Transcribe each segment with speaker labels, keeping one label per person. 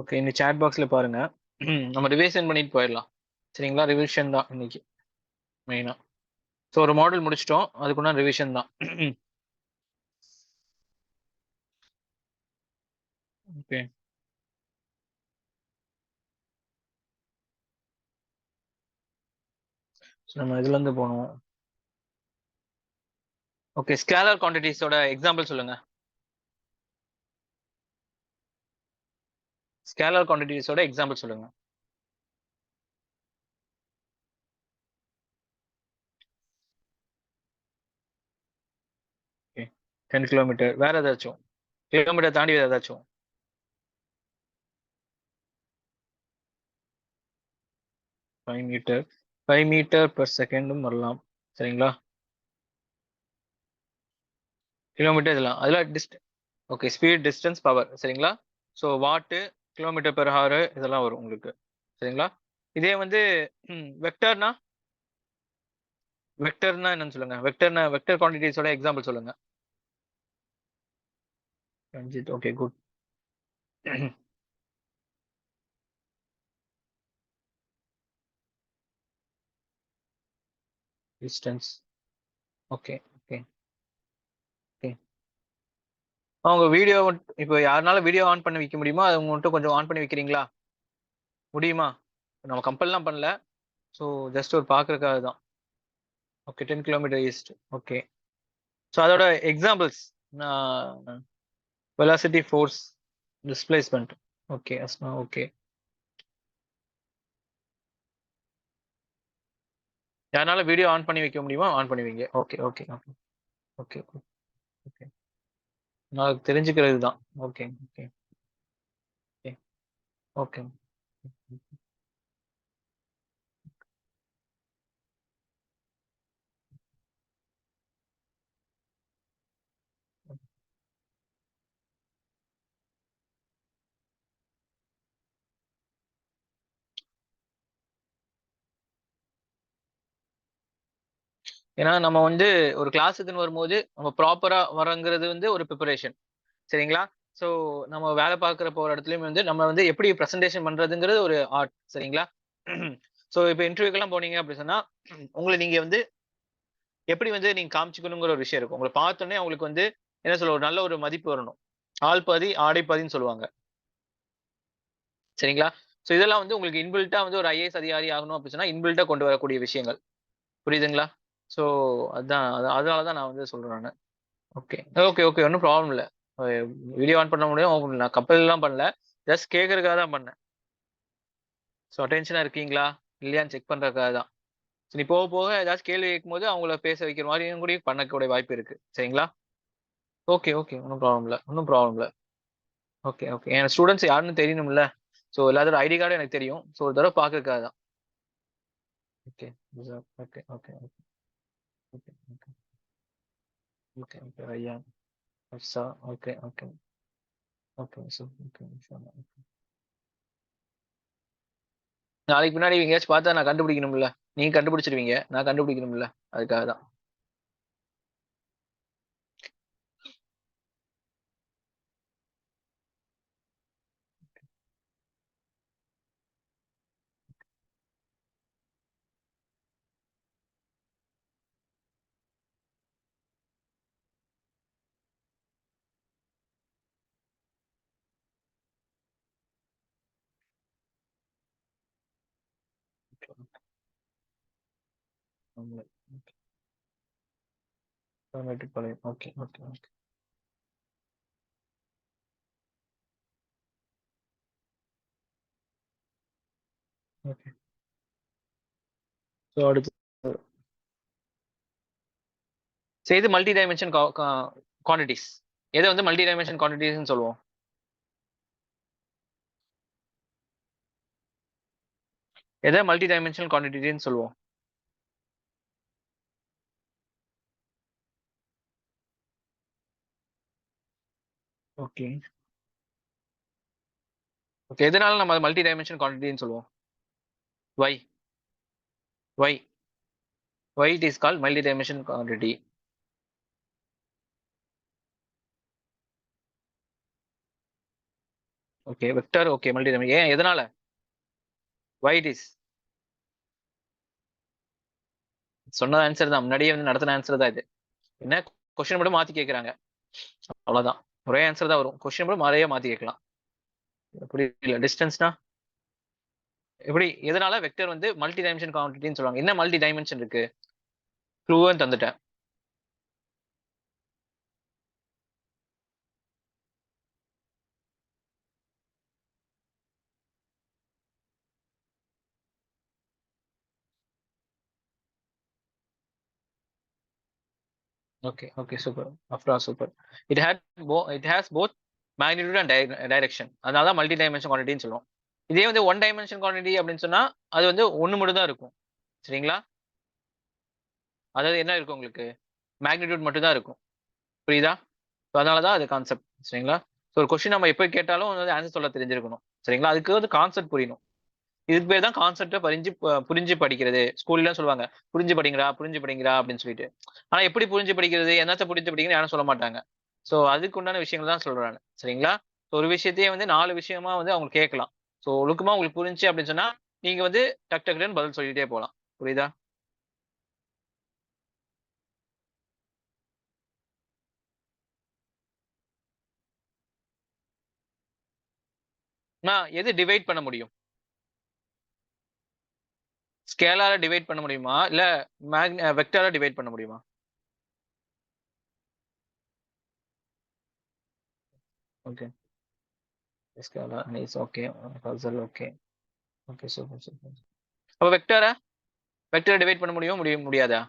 Speaker 1: Okay, இந்த chat பாக்ஸ்ல பாருங்க. நம்ம ரிவிஷன் பண்ணிட்டு போயிடலாம். சரிங்களா? ரிவிஷன் தான் இன்னைக்கு மெயினா. ஸோ ஒரு மாடல் முடிச்சிட்டோம், அதுக்குன்னா ரிவிஷன் தான். ஓகே, நம்ம இதுல இருந்து போனோம். ஓகே, ஸ்கேலர் குவான்டிட்டிஸோட எக்ஸாம்பிள் சொல்லுங்க. ஸ்கேலர் குவான்டிட்டிஸோட எக்ஸாம்பிள் சொல்லுங்க. Okay, 10 kilometre. வேற ஏதாச்சும் கிலோமீட்டர் தாண்டி வேற ஏதாச்சும்? 5 மீட்டர், 5 மீட்டர் per செகண்டும் வரலாம். சரிங்களா? கிலோமீட்டர் இதெல்லாம் அதுல ஓகே, ஸ்பீட், டிஸ்டன்ஸ், பவர். சரிங்களா? ஸோ வாட்டு, கிலோமீட்டர் பெர் ஹவர் இதெல்லாம் வரும் உங்களுக்கு. சரிங்களா? இதே வந்து வெக்டர்னா, வெக்டர்னா என்னன்னு சொல்லுங்க. வெக்டர்னா வெக்டர் குவான்டிட்டிஸோட எக்ஸாம்பிள் சொல்லுங்க. Ranjith, okay good. Distance. Okay okay okay. அவங்க வீடியோ இப்போ யாருனால வீடியோ ஆன் பண்ணி வைக்க முடியுமோ அதை மட்டும் கொஞ்சம் ஆன் பண்ணி வைக்கிறீங்களா? முடியுமா? நம்ம கம்பல்லாம் பண்ணல. ஸோ ஜஸ்ட் ஒரு பார்க்கறதுக்காக தான். Okay, 10 kilometre east. Okay. So அதோட examples, velocity, force, displacement. Okay Asma. Okay, யாருனால வீடியோ ஆன் பண்ணி வைக்க முடியுமா? ஆன் பண்ணி வைங்க. Okay okay okay okay okay. நான் தெரிஞ்சுக்கிறது தான். Okay okay okay okay. ஏன்னா நம்ம வந்து ஒரு கிளாஸுக்குன்னு வரும்போது நம்ம ப்ராப்பரா வரங்கிறது வந்து ஒரு ப்ரிப்பரேஷன். சரிங்களா? ஸோ நம்ம வேலை பார்க்குற போற இடத்துலயும் வந்து நம்ம வந்து எப்படி ப்ரெசன்டேஷன் பண்றதுங்கிறது ஒரு ஆர்ட். சரிங்களா? ஸோ இப்போ இன்டர்வியூக்கெல்லாம் போனீங்க அப்படி சொன்னா உங்களை நீங்க வந்து எப்படி வந்து நீங்க காமிச்சுக்கணுங்கிற ஒரு விஷயம் இருக்கும். உங்களை பார்த்தோன்னே அவங்களுக்கு வந்து என்ன சொல்ல, ஒரு நல்ல ஒரு மதிப்பு வரணும். ஆள் பாதி ஆடை பாதின்னு சொல்லுவாங்க. சரிங்களா? ஸோ இதெல்லாம் வந்து உங்களுக்கு இன்பில்ட்டா வந்து ஒரு ஐஏஎஸ் அதிகாரி ஆகணும் அப்படி சொன்னா இன்பில்ட்டா கொண்டு வரக்கூடிய விஷயங்கள். புரியுதுங்களா? ஸோ அதான் அதனால தான் நான் வந்து சொல்றேன் நானு. ஓகே ஓகே ஓகே, ஒன்றும் ப்ராப்ளம் இல்லை. வீடியோ ஆன் பண்ண முடியும். நான் கம்பெல்லாம் பண்ணல. ஜஸ்ட் கேட்கறதுக்காக தான் பண்ணேன். ஸோ அட்டென்ஷனா இருக்கீங்களா இல்லையான்னு செக் பண்றதுக்காக தான். ஸோ நீ போக போக ஏதாச்சும் கேள்வி கேட்கும்போது அவங்கள பேச வைக்கிற மாதிரியும் கூட பண்ணக்கூடிய வாய்ப்பு இருக்கு. சரிங்களா? ஓகே ஓகே, ஒன்றும் ப்ராப்ளம் இல்லை, ஒன்றும் ப்ராப்ளம் இல்லை. ஓகே ஓகே, என் ஸ்டூடெண்ட்ஸ் யாருன்னு தெரியணும்ல. ஸோ எல்லாத்தோட ஐடி கார்டும் எனக்கு தெரியும். ஸோ ஒரு தடவை பார்க்கறதுக்காக தான். Okay okay okay okay okay okay okay okay ஐயா. Harsha. Okay okay okay sir. Okay நாளைக்கு பின்னாடி எங்கேயாச்சும் பார்த்தா நான் கண்டுபிடிக்கணும்ல. நீங்க கண்டுபிடிச்சிருவீங்க, நான் கண்டுபிடிக்கணும்ல. அதுக்காக தான். Mettupalayam. Okay okay okay okay. So அடுத்து இது மல்டி டைமென்ஷன் குவான்டிட்டிஸ். எதை வந்து மல்டி டைமென்ஷன் குவான்டிட்டிஸ்னு சொல்லுவோம்? எதை மல்டி டைமென்ஷனல் குவான்டிட்டின்னு சொல்லுவோம்? Okay okay. எதனால நம்ம மல்டி டைமென்ஷன் குவான்டிட்டின்னு சொல்லுவோம்? Why why why it is called multi dimension quantity? Okay vector okay multi dimension. ஏன் எதனால? Why it is? சொன்ன ஆன்சர் தான், முன்னாடியே வந்து நடத்தின ஆன்சர் தான் இது. என்ன கொஸ்டின் மட்டும் மாத்தி கேட்கறாங்க, அவ்வளவுதான். ஒரே ஆன்சர் தான் வரும், கொஸ்டின் மட்டும் நிறைய மாத்தி கேட்கலாம். புரியல. டிஸ்டன்ஸ்னா எப்படி, எதனால வெக்டர் வந்து மல்டி டைமென்ஷன் குவான்டிட்டின்னு சொல்லுவாங்க? என்ன மல்டி டைமென்ஷன் இருக்கு? க்ளூவும் தந்துட்டேன். Okay okay super. Afra super. It has both magnitude and direction. அதனால தான் மல்டி டைமென்ஷன் குவான்டிட்டின்னு சொல்லுவோம். இதே வந்து ஒன் டைமென்ஷன் குவான்டிட்டி அப்படின்னு சொன்னா அது வந்து ஒன்னு மட்டும் தான் இருக்கும். சரிங்களா? அதாவது என்ன இருக்கும் உங்களுக்கு? மேக்னிடியூட் மட்டும் தான் இருக்கும். புரியுதா? அதனால தான் அது கான்செப்ட். சரிங்களா? ஸோ ஒரு கொஸ்டின் நம்ம எப்போ கேட்டாலும் வந்து ஆன்சர் சொல்ல தெரிஞ்சிருக்கணும். சரிங்களா? அதுக்கு வந்து கான்செப்ட் புரியணும். இதுக்கு பேர் தான் கான்செப்டை புரிஞ்சு படிக்கிறது. ஸ்கூல்லாம் சொல்லுவாங்க, புரிஞ்சு படிங்கடா அப்படின்னு சொல்லிட்டு. ஆனா எப்படி புரிஞ்சு படிக்கிறது, என்னத்த புரிஞ்சு படிக்கிறது யாரும் சொல்ல மாட்டாங்க. ஸோ அதுக்கு உண்டான விஷயங்கள் தான் சொல்றேன். சரிங்களா? ஒரு விஷயத்தையே வந்து 4 விஷயமா வந்து அவங்க கேட்கலாம். ஸோ ஒழுக்கமா உங்களுக்கு புரிஞ்சு அப்படின்னு சொன்னா நீங்க வந்து டக் டக்குன்னு பதில் சொல்லிட்டே போகலாம். புரியுதா? நான் எது டிவைட் பண்ண முடியும்? ஸ்கேலார டிவைட் பண்ண முடியுமா? இல்ல வெக்டாரா டிவைட் பண்ண முடியுமா? Okay. Scalar nice. Okay. Fazal okay. Okay super super. அப்ப வெக்டார டிவைட் பண்ண முடியாதா?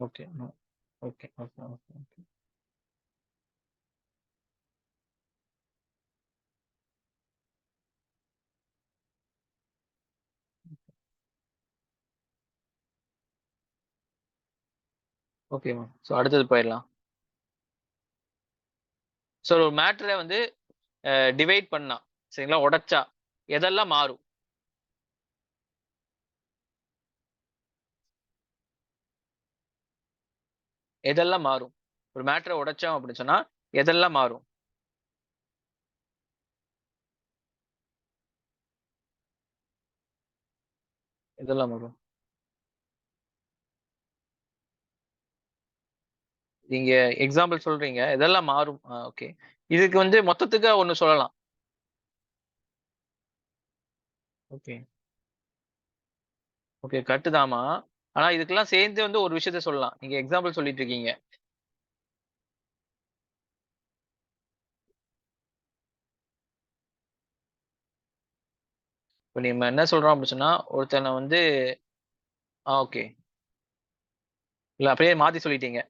Speaker 1: Okay. Okay okay okay okay. ஓகேமா. ஸோ அடுத்தது போயிடலாம். ஸோ ஒரு மேட்டரை வந்து டிவைட் பண்ணா, சரிங்களா, உடைச்சா எதெல்லாம் மாறும்? எதெல்லாம் மாறும்? ஒரு மேட்டரை உடைச்சோம் அப்படின்னு சொன்னா எதெல்லாம் மாறும்? எதெல்லாம் மாறும்? நீங்க எக்ஸாம்பிள் சொல்றீங்க, எதெல்லாம் மாறும்? ஓகே. இதுக்கு வந்து மொத்தத்துக்கு ஒண்ணு சொல்லலாம். ஓகே ஓகே கரெக்ட் தாமா. ஆனா இதுக்கெல்லாம் சேர்ந்து வந்து ஒரு விஷயத்த சொல்லலாம். நீங்க எக்ஸாம்பிள் சொல்லிட்டு இருக்கீங்க. இப்ப நம்ம என்ன சொல்றோம் அப்படின்னு சொன்னா ஒருத்தனை வந்து ஓகே. இல்ல அப்படியே மாத்தி சொல்லிட்டீங்க.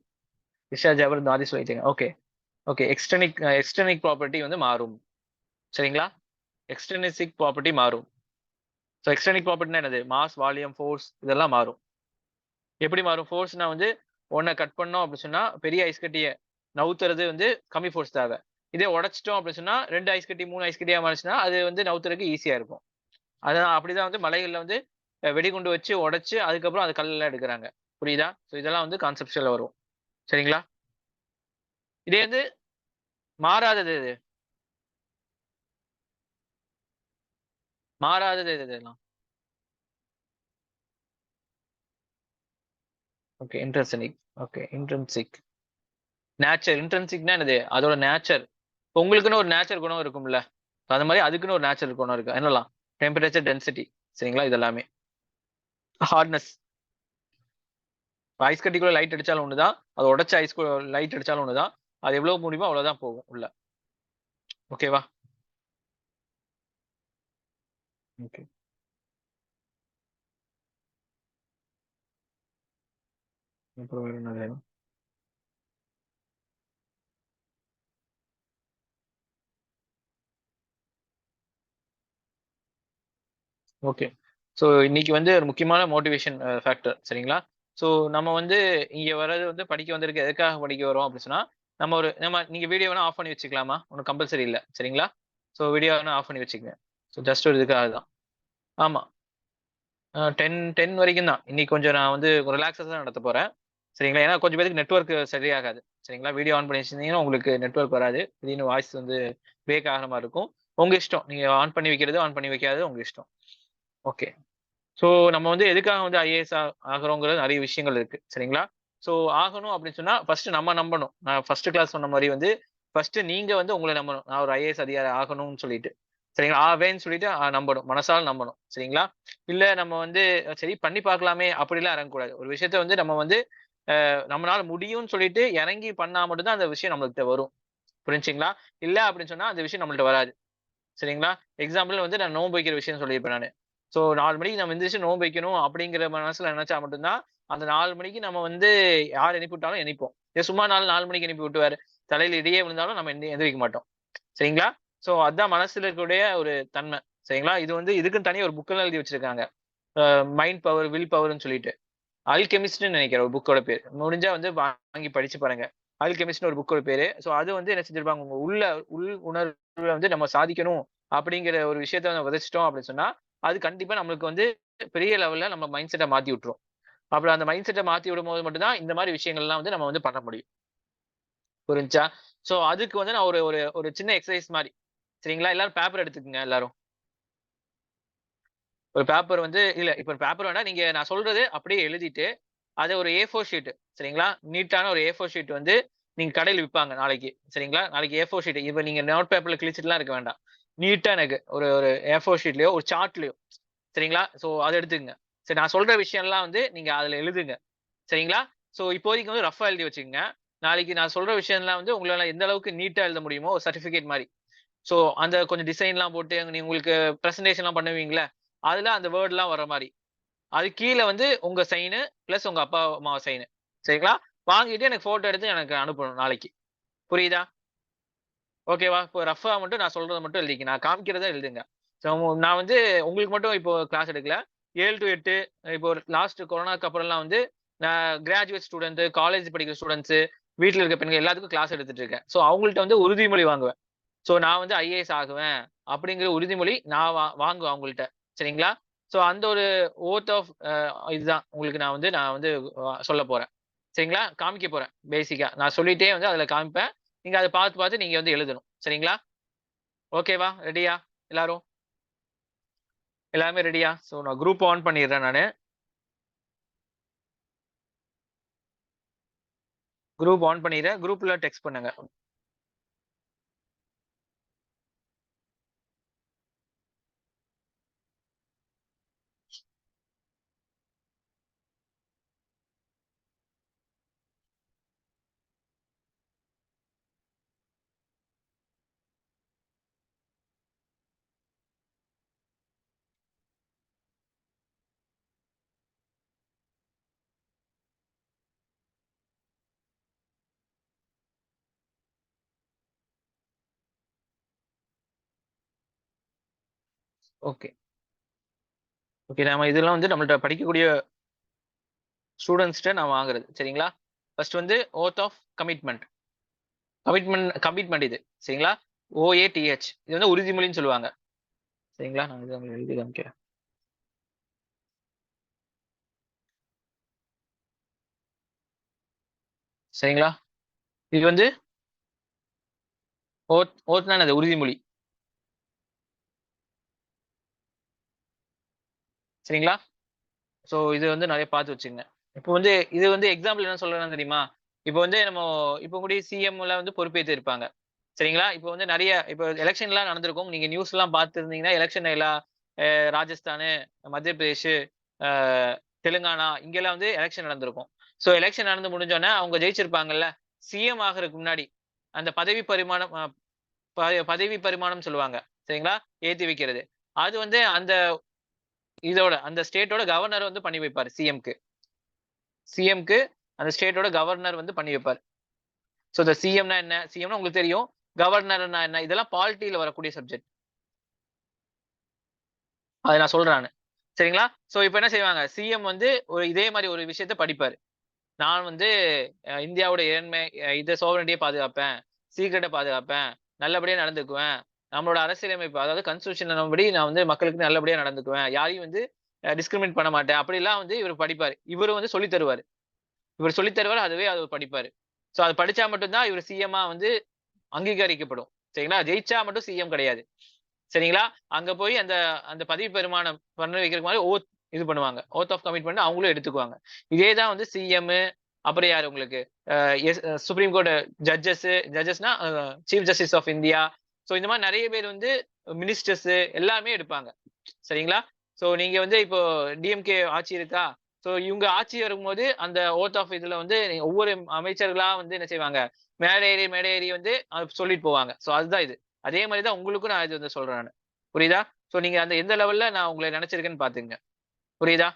Speaker 1: டிஸ்சார்ஜ் ஆகுறது மாத்தி சொல்லிட்டீங்க. Okay okay. எக்ஸ்டர்னிக் ப்ராப்பர்ட்டி வந்து மாறும். சரிங்களா? எக்ஸ்டர்னிக் ப்ராப்பர்ட்டி மாறும். ஸோ எக்ஸ்டர்னிக் ப்ராப்பர்ட்டினா என்னது? மாஸ், வால்யூம், ஃபோர்ஸ் இதெல்லாம் மாறும். எப்படி மாறும்? ஃபோர்ஸ்னா வந்து ஒன்ன கட் பண்ணோம் அப்படி சொன்னா பெரிய ஐஸ் கட்டிய நவுத்துறது வந்து கம்மி ஃபோர்ஸ் தேவை. இதே உடைச்சிட்டோம் அப்படின்னு சொன்னா 2 ஐஸ் கட்டி 3 ஐஸ் கட்டியா மாறிச்சுன்னா அது வந்து நவுத்துறதுக்கு ஈஸியா இருக்கும். அதான் அப்படிதான் வந்து மலைகள்ல வந்து வெடிகுண்டு வச்சு உடைச்சு அதுக்கப்புறம் அது கல்லெல்லாம் எடுக்குறாங்க. புரியுதா? ஸோ இதெல்லாம் வந்து கான்செப்ட்ல வரும். சரிங்களா? இதே வந்து மாறாதது எது? மாறாதது எது இதெல்லாம்? Okay intrinsic. Okay intrinsic. இன்ட்ரின்சிக்னா என்னது? அதோட நேச்சர். உங்களுக்குன்னு ஒரு நேச்சர் குணம் இருக்கும்ல. அது மாதிரி அதுக்குன்னு ஒரு நேச்சர் குணம் இருக்கு. என்னலாம்? Temperature, density. சரிங்களா? இது எல்லாமே. ஹார்ட்னஸ். ஐஸ் கட்டிக்குள்ள லைட் அடிச்சாலும் ஒண்ணுதான். அது உடைச்ச லைட் அடிச்சாலும் ஒண்ணுதான். அது எவ்வளவு முடியுமோ அவ்வளவுதான் போகும் உள்ள. ஓகேவா? ஓகே. அப்புறம் வேற என்ன வேணும்? ஓகே. ஸோ இன்னைக்கு வந்து ஒரு முக்கியமான மோட்டிவேஷன் ஃபேக்டர். சரிங்களா? ஸோ நம்ம வந்து இங்க வர்றது வந்து படிக்க வந்திருக்கு, எதுக்காக படிக்க வரோம் அப்படின்னு சொன்னா நீங்க வீடியோ வேணா ஆஃப் பண்ணி வச்சுக்கலாமா? ஒன்றும் கம்பல்சரி இல்ல. சரிங்களா? ஸோ வீடியோ வேணா ஆஃப் பண்ணி வச்சுக்கங்க. ஸோ ஜஸ்ட் ஒரு இதுக்காக தான். ஆமா. 10 வரைக்கும் தான். இன்னைக்கு கொஞ்சம் நான் வந்து ரிலாக்ஸா தான் நடத்த போறேன். சரிங்களா? ஏன்னா கொஞ்சம் பேருக்கு நெட்வொர்க் சரியாகாது. சரிங்களா? வீடியோ ஆன் பண்ணி வச்சிருந்தீங்கன்னா, உங்களுக்கு நெட்வொர்க் வராது. திடீர்னு வாய்ஸ் வந்து பிரேக் ஆகுற மாரி இருக்கும். உங்க இஷ்டம். நீங்க ஆன் பண்ணி வைக்கிறது, ஆன் பண்ணி வைக்காதது உங்க இஷ்டம். ஓகே. ஸோ நம்ம வந்து எதுக்காக வந்து ஐஏஎஸ் ஆகுறோங்கிறது நெறைய விஷயங்கள் இருக்கு. சரிங்களா? ஸோ ஆகணும் அப்படின்னு சொன்னா, ஃபர்ஸ்ட் நம்ம நம்பணும். நான் ஃபர்ஸ்ட் கிளாஸ் சொன்ன மாரி வந்து, ஃபர்ஸ்ட் நீங்க வந்து உங்கள நம்பணும். நான் ஒரு ஐஏஎஸ் அதிகாரி ஆகணும்னு சொல்லிட்டு. சரிங்களா? ஆவேன்னு சொல்லிட்டு நம்பணும். மனசால நம்பணும். சரிங்களா? இல்ல நம்ம வந்து சரி பண்ணி பார்க்கலாமே அப்படிலாம் இறங்கக்கூடாது. ஒரு விஷயத்த வந்து நம்ம வந்து நம்மனால முடியும்னு சொல்லிட்டு இறங்கி பண்ணா மட்டும் தான் அந்த விஷயம் நம்மள்ட்ட வரும். புரிஞ்சுச்சுங்களா? இல்ல அப்படின்னு சொன்னா அந்த விஷயம் நம்மள்ட்ட வராது. சரிங்களா? எக்ஸாம்பிள் வந்து நான் நோன்பு வைக்கிற விஷயம் சொல்லியிருப்பேன் நானு. ஸோ 4 மணிக்கு நம்ம எந்திரிச்சு நோன்பு வைக்கணும் அப்படிங்கிற மனசுல நெனச்சா மட்டும் தான், அந்த 4 மணிக்கு நம்ம வந்து யார் எழுப்பி விட்டாலும் எந்திரிப்போம். சும்மா 4 மணிக்கு எழுப்பி விட்டுருவாரு. தலையில இடியே விழுந்தாலும் நம்ம எந்திரிக்க மாட்டோம். சரிங்களா? ஸோ அதான் மனசுல இருக்கக்கூடிய ஒரு தன்மை. சரிங்களா? இது வந்து இதுக்குன்னு தனியா ஒரு புக்கெல்லாம் எழுதி வச்சிருக்காங்க. மைண்ட் பவர், வில் பவர்ன்னு சொல்லிட்டு. அல்கெமிஸ்ட்ன்னு நெனைக்கிறேன் ஒரு புக்கோட பேரு. முடிஞ்சா வந்து வாங்கி படிச்சு பாருங்க. அல்கெமிஸ்ட்ன்னு ஒரு புக்கோட பேரு. ஸோ அது வந்து என்ன செஞ்சிருப்பாங்க, உங்க உள் உணர்வுல வந்து நம்ம சாதிக்கணும் அப்படிங்கிற ஒரு விஷயத்த நம்ம விதைச்சுட்டோம் அப்படின்னு சொன்னா, அது கண்டிப்பா நம்மளுக்கு வந்து பெரிய லெவல்ல நம்ம மைண்ட் செட்ட மாத்தி விட்டுரும். அப்புறம் அந்த மைண்ட் செட்ட மாத்தி விடும்போது மட்டும் தான் இந்த மாரி விஷயங்கள்லாம் வந்து நம்ம வந்து பண்ண முடியும். புரிஞ்சுச்சா? ஸோ அதுக்கு வந்து நான் ஒரு ஒரு ஒரு சின்ன எக்சர்சைஸ் மாரி. சரிங்களா? எல்லாரும் பேப்பர் எடுத்துக்கங்க எல்லாரும். ஒரு பேப்பர் வந்து இல்ல இப்ப பேப்பர் வேண்டாம். நீங்க நான் சொல்றது அப்படியே எழுதிட்டு அத ஒரு ஏ4 ஷீட் சரிங்களா? நீட்டான ஒரு ஏ4 ஷீட் வந்து நீங்க கடையில விப்பாங்க நாளைக்கு. சரிங்களா? நாளைக்கு ஏ4 ஷீட் இப்ப நீங்க நோட் பேப்பர்ல கிழிச்சிட்டுலாம் இருக்க வேண்டாம். நீட்டா எனக்கு ஒரு ஒரு ஏ4 ஷீட்லயோ, ஒரு சார்ட்லயோ சரிங்களா? ஸோ அத எடுத்துக்கங்க. சரி நான் சொல்ற விஷயம்லாம் வந்து நீங்க அதுல எழுதுங்க. சரிங்களா? ஸோ இப்போதைக்கு வந்து ரஃப்பா எழுதி வச்சுக்கங்க. நாளைக்கு நான் சொல்ற விஷயம்லாம் வந்து உங்களால எந்த அளவுக்கு நீட்டா எழுத முடியுமோ, ஒரு சர்டிபிகேட் மாரி. ஸோ அந்த கொஞ்சம் டிசைன்லாம் போட்டு நீங்க உங்களுக்கு பிரசன்டேஷன்லாம் பண்ணுவீங்கல்ல, அதுல அந்த வேர்ட்லாம் வர்ற மாரி. அது கீழ வந்து உங்க சைனு, பிளஸ் உங்க அப்பா, அம்மா சைனு. சரிங்களா? வாங்கிட்டு எனக்கு ஃபோட்டோ எடுத்து எனக்கு அனுப்பணும் நாளைக்கு. புரியுதா? ஓகேவா? இப்போ ரஃப்பா மட்டும் நான் சொல்றத மட்டும் எழுதிக்க. நான் காமிக்கிறத எழுதுங்க. ஸோ நான் வந்து உங்களுக்கு மட்டும் இப்போ கிளாஸ் எடுக்கல. 7 டூ 8 இப்போ லாஸ்ட் கொரோனாக்கு அப்புறம்லாம் வந்து நான் கிராஜுவேட் ஸ்டூடண்ட், காலேஜ் படிக்கிற ஸ்டூடண்ட்ஸ், வீட்ல இருக்க பெண்கள் எல்லாத்துக்கும் கிளாஸ் எடுத்துட்டு இருக்கேன். ஸோ அவங்கள்ட்ட வந்து உறுதிமொழி வாங்குவேன். ஸோ நான் வந்து ஐஏஎஸ் ஆகுவேன். அப்படிங்கிற உறுதிமொழி நான் வாங்குவேன் அவங்கள்ட்ட. சரிங்களா? ஸோ அந்த ஒரு ஓத் ஆஃப் இதுதான் உங்களுக்கு நான் வந்து சொல்லப் போறேன். சரிங்களா? காமிக்க போறேன் பேசிக்கா. நான் சொல்லிட்டே வந்து அதுல காமிப்பேன். நீங்க அத பார்த்து, பார்த்து நீங்க வந்து எழுதணும். சரிங்களா? ஓகேவா? ரெடியா? எல்லாரும்? எல்லாருமே ரெடியா? ஸோ நான் குரூப் ஆன் பண்ணிடுறேன் நானு. குரூப் ஆன் பண்ணிடுறேன். குரூப்ல டெக்ஸ்ட் பண்ணுங்க. ஓகே. ஓகே. நம்ம இதெல்லாம் வந்து நம்மள்ட்ட படிக்கக்கூடிய ஸ்டூடண்ட்ஸ்ட்ட நான் வாங்குறது. சரிங்களா? ஃபர்ஸ்ட் வந்து ஓத் ஆஃப் கமிட்மென்ட். கமிட்மென்ட் இது. சரிங்களா? ஓஏடிஹெச். இது வந்து உறுதிமொழின்னு சொல்லுவாங்க. சரிங்களா? நான் இத உங்களுக்கு எழுதி காமிக்கிறேன். சரிங்களா? இது வந்து ஓத்னா என்னது? உறுதிமொழி. சரிங்களா? ஸோ இது வந்து நெறைய பார்த்து வச்சுக்கங்க. இப்போ வந்து இது வந்து எக்ஸாம்பிள் என்ன சொல்றேன்னா தெரியுமா? இப்போ வந்து இப்போ கூடி சிஎம்லாம் வந்து பொறுப்பேத்து இருப்பாங்க. சரிங்களா? இப்போ வந்து நெறைய இப்போ எலக்ஷன்லாம் நடந்திருக்கும். நீங்க நியூஸ்லாம் பார்த்திருந்தீங்கன்னா, எலக்ஷன் எல்லாம் ராஜஸ்தானு, மத்திய பிரதேஷ், அ தெலுங்கானா இங்கெல்லாம் வந்து எலக்ஷன் நடந்திருக்கும். ஸோ எலக்ஷன் நடந்து முடிஞ்சோனே அவங்க ஜெயிச்சிருப்பாங்கல்ல, சிஎம் ஆகுறதுக்கு முன்னாடி, அந்த பதவி பரிமாணம் பதவி பரிமாணம் சொல்லுவாங்க. சரிங்களா? ஏத்தி வைக்கிறது. அது வந்து அந்த ஸ்டேட்டோட கவர்னர் வந்து பண்ணி வைப்பாரு சிஎம்க்கு. சிஎம்க்கு அந்த ஸ்டேட்டோட கவர்னர் வந்து பண்ணி வைப்பாரு. சோ இந்த சிஎம்னா என்ன? சிஎம்னா உங்களுக்கு தெரியும். கவர்னர்னா என்ன? இதெல்லாம் பாலிட்டில வரக்கூடிய சப்ஜெக்ட். அத நான் சொல்றேன் நானு. சரிங்களா? சோ இப்ப என்ன செய்வாங்க? சிஎம் வந்து இதே மாரி ஒரு விஷயத்த படிப்பாரு. நான் வந்து இந்தியாவோட இறைன்மை சோவரெய்ன்டிய பாதுகாப்பேன். சீக்ரெட்ட பாதுகாப்பேன். நல்லபடியா நடந்துக்குவேன். நம்மளோட அரசியலமைப்பு அதாவது கான்ஸ்டிடியூஷன் படி நான் வந்து மக்களுக்கு நல்லபடியா நடந்துக்குவேன். யாரையும் வந்து டிஸ்கிரிமினேட் பண்ண மாட்டேன். அப்படிலாம் வந்து இவரு படிப்பாரு. இவரு வந்து சொல்லி தருவாரு. இவர் சொல்லி தருவார், அதுவே அவர் படிப்பாரு. சோ அது படிச்சா மட்டும்தான் இவர் சிஎம்மா வந்து அங்கீகரிக்கப்படும். சரிங்களா? ஜெயிச்சா மட்டும் சிஎம் கிடையாது. சரிங்களா? அங்க போய் அந்த அந்த பதவி பிரமாணம் பண்ண வைக்கிறதுக்கு முன்னாடி இது பண்ணுவாங்க. ஓத் ஆஃப் கமிட்மெண்ட் அவங்களும் எடுத்துக்குவாங்க. இதே தான் வந்து சிஎம், அப்புறம் யாரு உங்களுக்கு சுப்ரீம் கோர்ட் ஜட்ஜஸ்னா chief justice of India. So இந்த மாதிரி நிறைய பேர் வந்து மினிஸ்டர்ஸ் எல்லாமே எடுப்பாங்க. சரிங்களா? சோ நீங்க வந்து இப்போ டிஎம்கே ஆட்சி இருக்கா? சோ இவங்க ஆட்சி வரும்போது அந்த ஓத் ஆஃப் இதுல வந்து ஒவ்வொரு அமைச்சர்களா வந்து என்ன செய்வாங்க? மேடை ஏறி வந்து சொல்லிட்டு போவாங்க. சோ அதுதான் இது. அதே மாரி தான் உங்களுக்கும் நான் இது வந்து சொல்றேன் நானு. புரியுதா? சோ நீங்க அந்த எந்த லெவல்ல நான் உங்கள நெனச்சிருக்கேன்னு பாத்துக்கங்க. புரியுதா?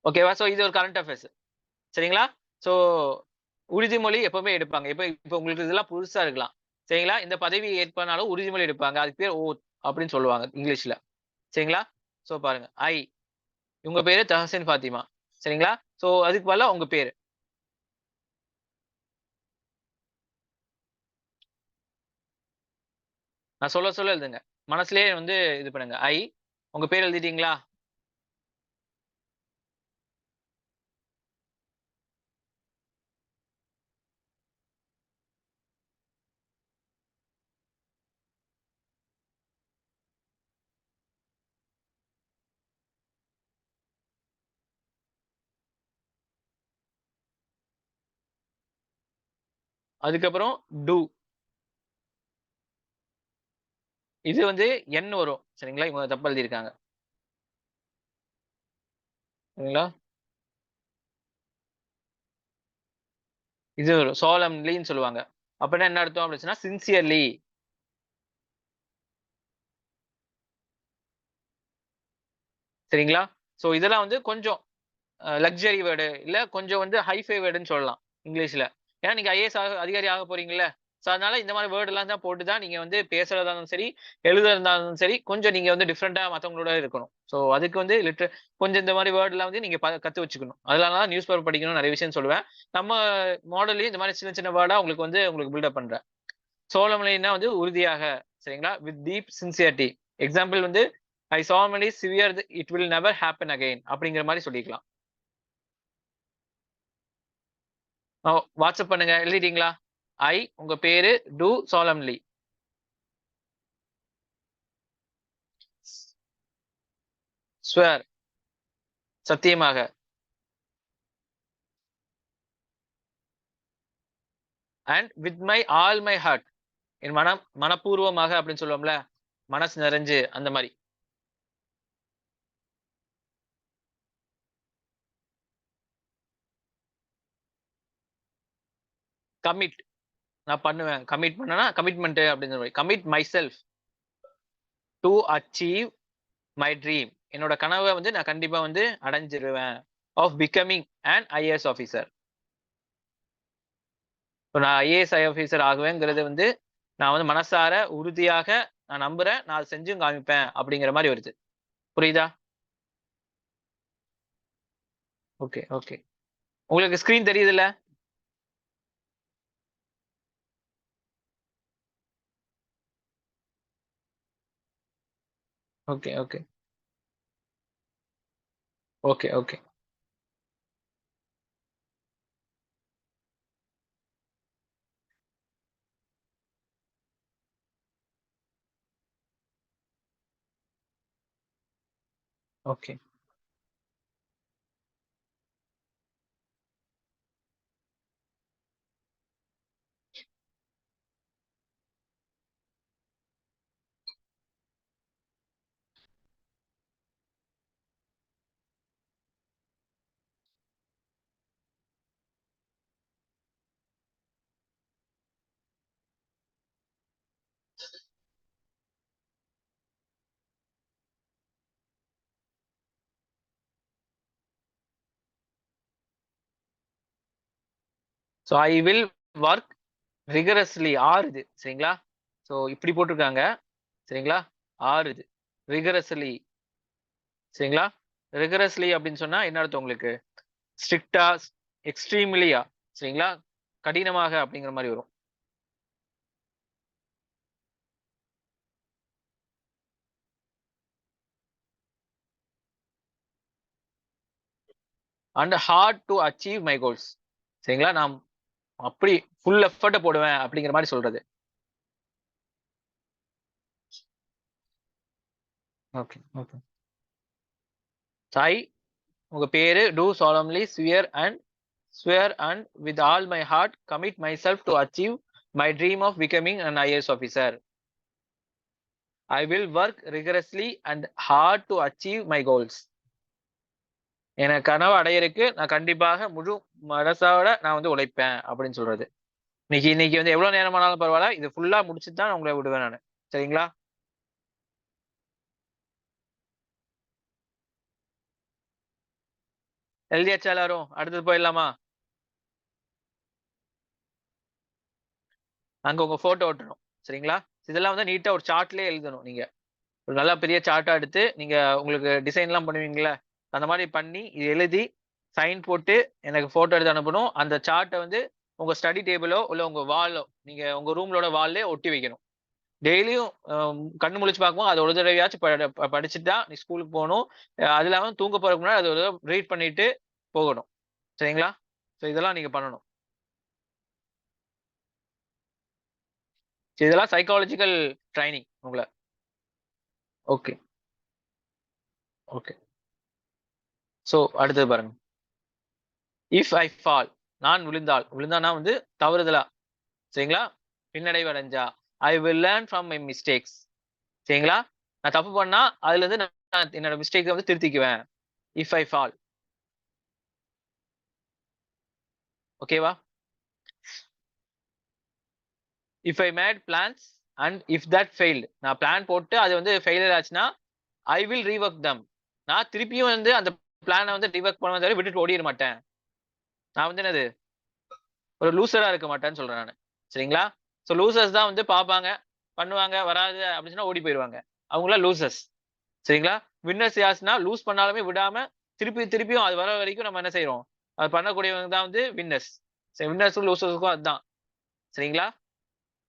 Speaker 1: ஓகேவா? சோ இது ஒரு கரண்ட் அஃபேர்ஸ். சரிங்களா? சோ உறுதிமொழி எப்பவுமே எடுப்பாங்க. இப்ப இப்ப உங்களுக்கு இதெல்லாம் புதுசா இருக்கலாம். சரிங்களா? இந்த பதவி ஏற்பானாலும் உறுதிமொழி எடுப்பாங்க. அதுக்கு பேர் ஓத் அப்படின்னு சொல்லுவாங்க இங்கிலீஷ்ல. சரிங்களா? சோ பாருங்க. உங்க பேரு தஹசின் ஃபாத்திமா. சரிங்களா? சோ அதுக்கு பதிலா உங்க பேரு. நான் சொல்ல சொல்ல எழுதுங்க. மனசுலயே வந்து இது பண்ணுங்க. உங்க பேர் எழுதிட்டீங்களா? அதுக்கப்புறம் டூ. இது வந்து என் வரும். சரிங்களா? இவங்க தப்பா எழுதியிருக்காங்க. சரிங்களா? இது வரும். சோலம்லின்னு சொல்லுவாங்க. அப்படின்னா என்ன அர்த்தம் அப்படின்னு சொன்னா, சின்சியர்லி. சரிங்களா? சோ இதெல்லாம் வந்து கொஞ்சம் லக்ஸரி வேர்டு இல்ல கொஞ்சம் வந்து ஹைஃபை வேர்டுன்னு சொல்லலாம் இங்கிலீஷ்ல. ஏன்னா நீங்க ஐஏஎஸ் அதிகாரி ஆக போறீங்கல்ல. சோ அதனால இந்த மாரி வேர்ட் எல்லாம் தான் போட்டு தான் நீங்க வந்து பேசுறதா இருந்தாலும் சரி, எழுதுறதா இருந்தாலும் சரி, கொஞ்சம் நீங்க வந்து டிஃபரெண்ட்டா மத்தவங்களோட இருக்கணும். சோ அதுக்கு வந்து கொஞ்சம் இந்த மாரி வேர்ட் எல்லாம் வந்து நீங்க கத்து வச்சுக்கணும். அதனால தான் நியூஸ் பேப்பர் படிக்கணும் நெறைய விஷயம் சொல்லுவேன். நம்ம மாடல்லயும் இந்த மாரி சின்ன சின்ன வேர்டா உங்களுக்கு பில்ட் அப் பண்றேன். சோலமலின்னா வந்து உறுதியாக. சரிங்களா? With deep sincerity. எக்ஸாம்பிள் வந்து I solemnly swear it will never happen again அப்படிங்கிற மாரி சொல்லிக்கலாம். வாட்ஸ்அப் பண்ணுங்க. எழுதிட்டீங்களா? உங்க பேரு, டூ சாலம்லி. ஸ்வேர் சத்தியமாக. And with all my heart. என் மனப்பூர்வமாக அப்படின்னு சொல்லுவோம்ல. மனசு நிறைஞ்சு அந்த மாரி. கமிட். நான் பண்ணுவேன். கமிட் பண்ணேன்னா கமிட்மென்ட் அப்படிங்கிற மாரி. Commit myself to achieve my dream. என்னோட கனவ வந்து நான் கண்டிப்பா வந்து அடைஞ்சிருவேன். Of becoming an IAS officer. இப்ப நான் ஐஏஎஸ் ஆஃபீசர் ஆகுவேங்கிறது வந்து, நான் வந்து மனசார உறுதியாக நான் நம்புறேன். நான் அத செஞ்சும் காமிப்பேன் அப்படிங்கிற மாரி வருது. புரியுதா? Okay, okay. உங்களுக்கு ஸ்கிரீன் தெரியுதுல்ல? Okay, okay. Okay, okay. Okay. So I will work rigorously இது. சரிங்களா? சோ இப்படி போட்டிருக்காங்க. சரிங்களா? இது. ரிகரஸ்லி. சரிங்களா? ரிகரஸ்லி அப்படின்னு சொன்னா என்ன அர்த்தம் உங்களுக்கு? ஸ்ட்ரிக்ட்டா, எக்ஸ்ட்ரீம்லியா. சரிங்களா? கடினமாக அப்படிங்கிற மாரி வரும். And hard to achieve my goals. சரிங்களா? நான் அப்படி ஃபுல் எஃபர்ட்டை போடுவேன் அப்படிங்கிற மாதிரி சொல்றது. Okay okay. சாய், உங்க பேரு do solemnly swear and with all my heart commit myself to achieve my dream of becoming an IAS officer. I will work rigorously and hard to achieve my goals. எனக்கு கனவு அடையறதுக்கு நான் கண்டிப்பாக முழு மனசோட நான் வந்து உழைப்பேன் அப்படின்னு சொல்றது. இன்னைக்கு வந்து எவ்வளவு நேரமானாலும் பரவாயில்ல, இது ஃபுல்லா முடிச்சுட்டு தான் உங்களை விடுவேன் நான். சரிங்களா? எழுதியாச்சா எல்லாரும்? அடுத்தது போயிடலாமா? அங்க உங்க போட்டோ ஒட்டணும். சரிங்களா? இதெல்லாம் வந்து நீட்டா ஒரு சார்ட்லயே எழுதணும். நீங்க ஒரு நல்லா பெரிய சார்ட்டா எடுத்து நீங்க உங்களுக்கு டிசைன் எல்லாம் பண்ணுவீங்கல்ல, அந்த மாதிரி பண்ணி இது எழுதி சைன் போட்டு எனக்கு போட்டோ எடுத்து அனுப்பணும். அந்த சார்ட்டை வந்து உங்க ஸ்டடி டேபிளோ இல்ல உங்க வாலோ, நீங்க உங்க ரூம்லோட வால்லே ஒட்டி வைக்கணும். டெய்லியும் கண்ணு முழிச்சு பார்க்கும்போது அது ஒரு தடவையாச்சும் படிச்சுட்டு தான் நீ ஸ்கூலுக்கு போகணும். அது இல்லாம தூங்க போறதுக்கு முன்னாடி அது ஒரு ரீட் பண்ணிட்டு போகணும். சரிங்களா? ஸோ இதெல்லாம் நீங்க பண்ணணும். இதெல்லாம் சைக்காலஜிக்கல் ட்ரைனிங் உங்களை. Okay okay. ஸோ அடுத்தது பாருங்க. இஃப் ஐ ஃபால், நான் விழுந்தானா வந்து தவறுதலா, சரிங்களா, பின்னடைவு அடைஞ்சா, I will learn from my mistakes. சரிங்களா? நான் தப்பு பண்ணா அதுல இருந்து நான் என்னோட மிஸ்டேக்கை வந்து திருத்திக்குவேன். If I fall. ஓகேவா? If I made plans and if that failed, நான் பிளான் போட்டு அது வந்து ஃபெயிலியர் ஆச்சுன்னா ஐ வில் ரீவொர்க் தம். நான் திருப்பியும் வந்து அந்த பிளானை வந்து ரீவொர்க் பண்ண தவிர விட்டுட்டு ஓடிட மாட்டேன். நான் வந்து என்னது ஒரு லூசரா இருக்க மாட்டேன்னு சொல்றேன் நான். சரிங்களா? ஸோ லூசர்ஸ் தான் வந்து பார்ப்பாங்க, பண்ணுவாங்க, வராது அப்படின்னு சொன்னா ஓடி போயிடுவாங்க. அவங்களாம் லூசர்ஸ். சரிங்களா? வின்னர்ஸ் யாருன்னா லூஸ் பண்ணாலுமே விடாம திருப்பியும் அது வர வரைக்கும் நம்ம என்ன செய்யறோம், அது பண்ணக்கூடியவங்க தான் வந்து வின்னர்ஸ். சரி, வின்னர்ஸும் லூசர்ஸுக்கும் அதுதான். சரிங்களா?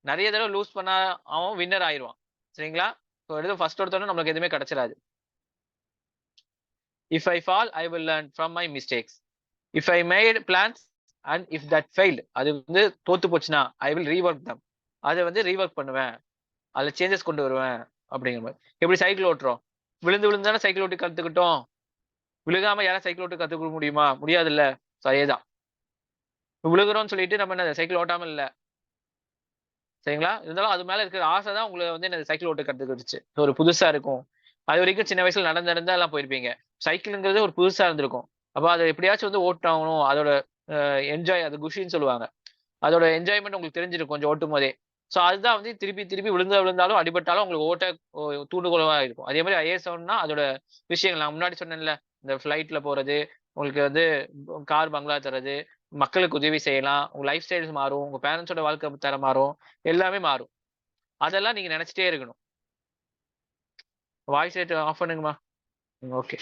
Speaker 1: நிறைய தடவை லூஸ் பண்ணா அவன் வின்னர் ஆயிடுவான். சரிங்களா? ஸோ எடுத்து ஃபர்ஸ்ட் ஒருத்தவங்க நம்மளுக்கு எதுவுமே கிடைச்சிடாது. If I fall I will learn from my mistakes. If I made plans and if that failed, அது வந்து தோத்து போச்சுன்னா ஐ வில் ரீவொர்க் தம். அதை வந்து ரீவொர்க் பண்ணுவேன், அதில் சேஞ்சஸ் கொண்டு வருவேன் அப்படிங்கிற மாதிரி. எப்படி சைக்கிள் ஓட்டுறோம், விழுந்து தானே சைக்கிள் ஓட்டி கற்றுக்கிட்டோம். விழுகாம யாரும் சைக்கிள் ஓட்டு கற்றுக்க முடியுமா? முடியாதுல்ல. ஸோ அதேதான், விழுகிறோம்னு சொல்லிட்டு நம்ம என்ன சைக்கிள் ஓட்டாம இல்லை. சரிங்களா? இருந்தாலும் அது மேல இருக்கிற ஆசை தான் உங்களை வந்து என்ன சைக்கிள் ஓட்ட கற்றுக்கிடுச்சு. ஒரு புதுசா இருக்கும். அது வரைக்கும் சின்ன வயசுல நடந்து எல்லாம் போயிருப்பீங்க. சைக்கிள்ங்கிறது ஒரு புதுசா இருந்திருக்கும். அப்ப அதை எப்படியாச்சும் வந்து ஓட்டாகணும், அதோட என்ஜாய், அது குஷின்னு சொல்லுவாங்க. அதோட என்ஜாய்மெண்ட் உங்களுக்கு தெரிஞ்சிருக்கும் கொஞ்சம் ஓட்டும் போதே. ஸோ அதுதான் வந்து திருப்பி விழுந்தாலும் அடிபட்டாலும் உங்களுக்கு ஓட்ட தூண்டுகோலா இருக்கும். அதே மாதிரி ஐஏஎஸ் ஆகணும்னா அதோட விஷயங்கள் நான் முன்னாடி சொன்னேன்ல, இந்த ஃபிளைட்ல போறது, உங்களுக்கு வந்து கார் பங்களா தர்றது, மக்களுக்கு உதவி செய்யலாம், உங்க லைஃப் ஸ்டைல்ஸ் மாறும், உங்க பேரண்ட்ஸோட வாழ்க்கை தரம் மாறும், எல்லாமே மாறும். அதெல்லாம் நீங்க நினைச்சிட்டே இருக்கணும். வாய்ஸ் ரேட் ஆஃப் பண்ணுங்கம்மா. ஓகே.